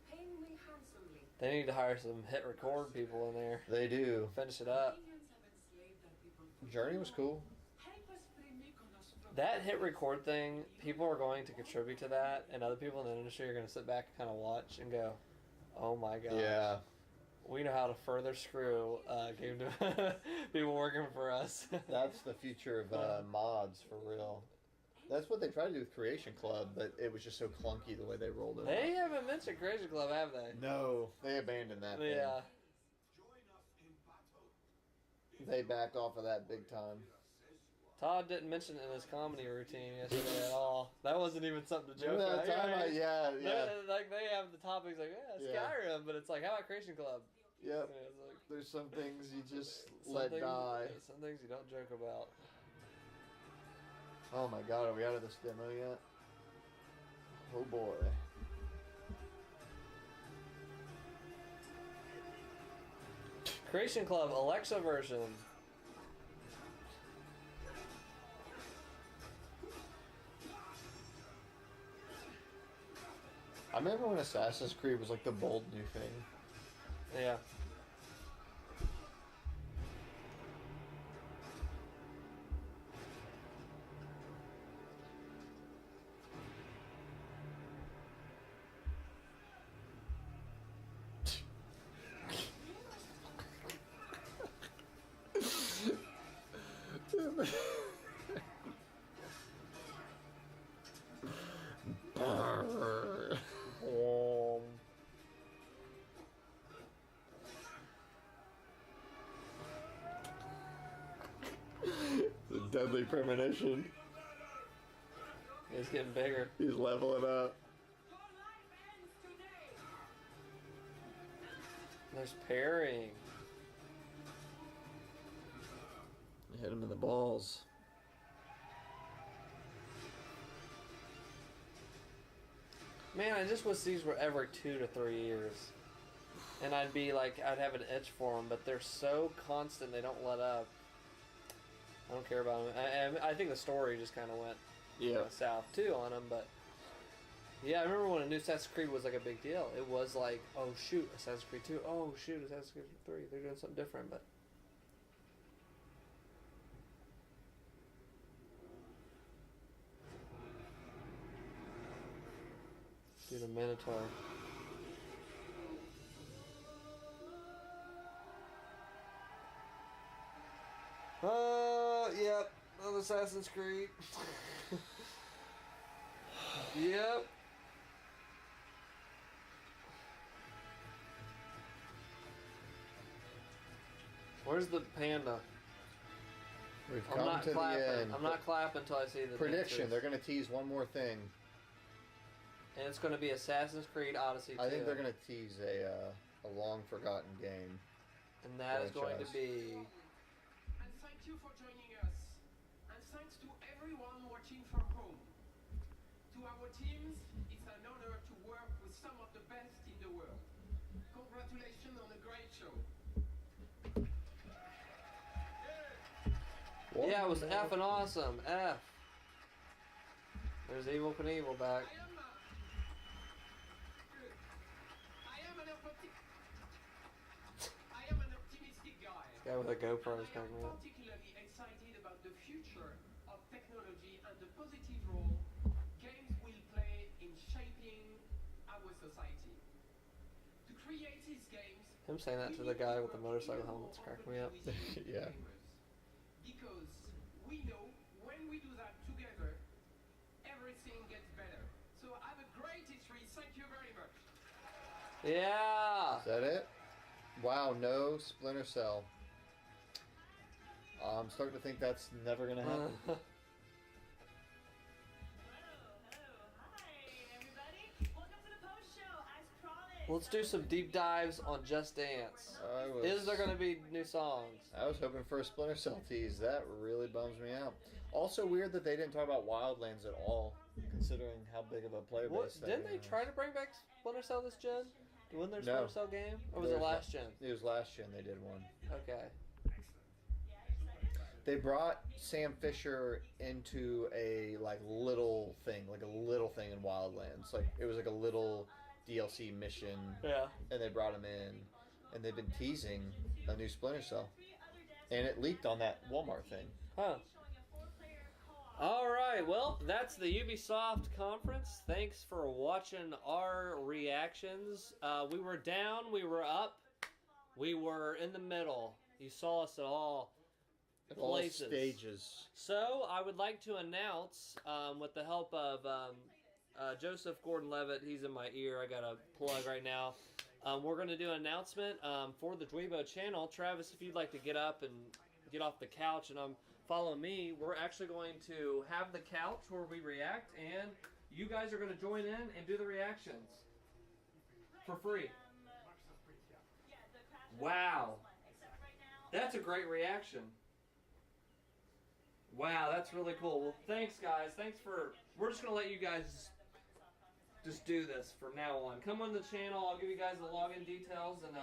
paying me handsomely. They need to hire some hit record people in there. They do. Finish it up. Journey was cool. That hit record thing, people are going to contribute to that, and other people in the industry are going to sit back and kind of watch and go, "Oh my god, Yeah. we know how to further screw game to people working for us." That's the future of mods for real. That's what they tried to do with Creation Club, but it was just so clunky the way they rolled it. They haven't mentioned Creation Club, have they? No, they abandoned that. Thing. Yeah. They backed off of that big time. Todd didn't mention it in his comedy routine yesterday at all. That wasn't even something to joke Remember about. that time? Yeah. Like they have the topics like Skyrim, but it's like, how about Creation Club? Yep. Yeah, it's like, There's some things you just let die. Some things you don't joke about. Oh my god, are we out of this demo yet? Oh boy. Creation Club Alexa version. I remember when Assassin's Creed was like the bold new thing. Yeah. The deadly premonition. He's getting bigger. He's leveling up. There's parrying. Hit him in the balls. Man, I just wish these were every 2 to 3 years. And I'd be like, I'd have an itch for them, but they're so constant, they don't let up. I don't care about them. I think the story just kind of went south too on them, but yeah, I remember when a new Assassin's Creed was like a big deal. It was like, oh shoot, Assassin's Creed 2, oh shoot, Assassin's Creed 3, they're doing something different, but dude, a Minotaur. Yep, another Assassin's Creed. Yep. Where's the panda? We've come to the end. I'm not clapping until I see the prediction. dancers. They're going to tease one more thing. And it's going to be Assassin's Creed Odyssey 2. I think they're going to tease a long forgotten game. And that is going to be... And thank you for joining us. And thanks to everyone watching from home. To our teams, it's an honor to work with some of the best in the world. Congratulations on a great show. Yeah, it was effing awesome. F. There's Evil Knievel back. I am an optimistic guy. This guy with a GoPro is coming I am out. particularly excited about the future of technology and the positive role games will play in shaping our society. To create these games, Him saying that to the guy with the motorcycle helmet's cracking me up. Yeah. because we know when we do that together, everything gets better. So have a great E3. Thank you very much. Yeah. Is that it? Wow, no Splinter Cell. I'm starting to think that's never going to happen. Let's do some deep dives on Just Dance. Is there going to be new songs? I was hoping for a Splinter Cell tease. That really bums me out. Also weird that they didn't talk about Wildlands at all, considering how big of a player base that Didn't they try to bring back Splinter Cell this gen? Wasn't there a Splinter Cell game? Or was it last gen? It was last gen they did one. Okay. They brought Sam Fisher into a little thing in Wildlands. Like it was like a little DLC mission. Yeah. And they brought him in, and they've been teasing a new Splinter Cell, and it leaked on that Walmart thing. Huh. All right, well, that's the Ubisoft conference. Thanks for watching our reactions. We were down, we were up, we were in the middle. You saw us at all places. All stages. So, I would like to announce, with the help of Joseph Gordon-Levitt, he's in my ear, I got a plug right now. We're going to do an announcement for the Dweebo channel. Travis, if you'd like to get up and get off the couch, and follow me, we're actually going to have the couch where we react, and you guys are going to join in and do the reactions for free. Wow. That's a great reaction. Wow, that's really cool. Well, thanks, guys. Thanks for... We're just going to let you guys just do this from now on. Come on the channel. I'll give you guys the login details, and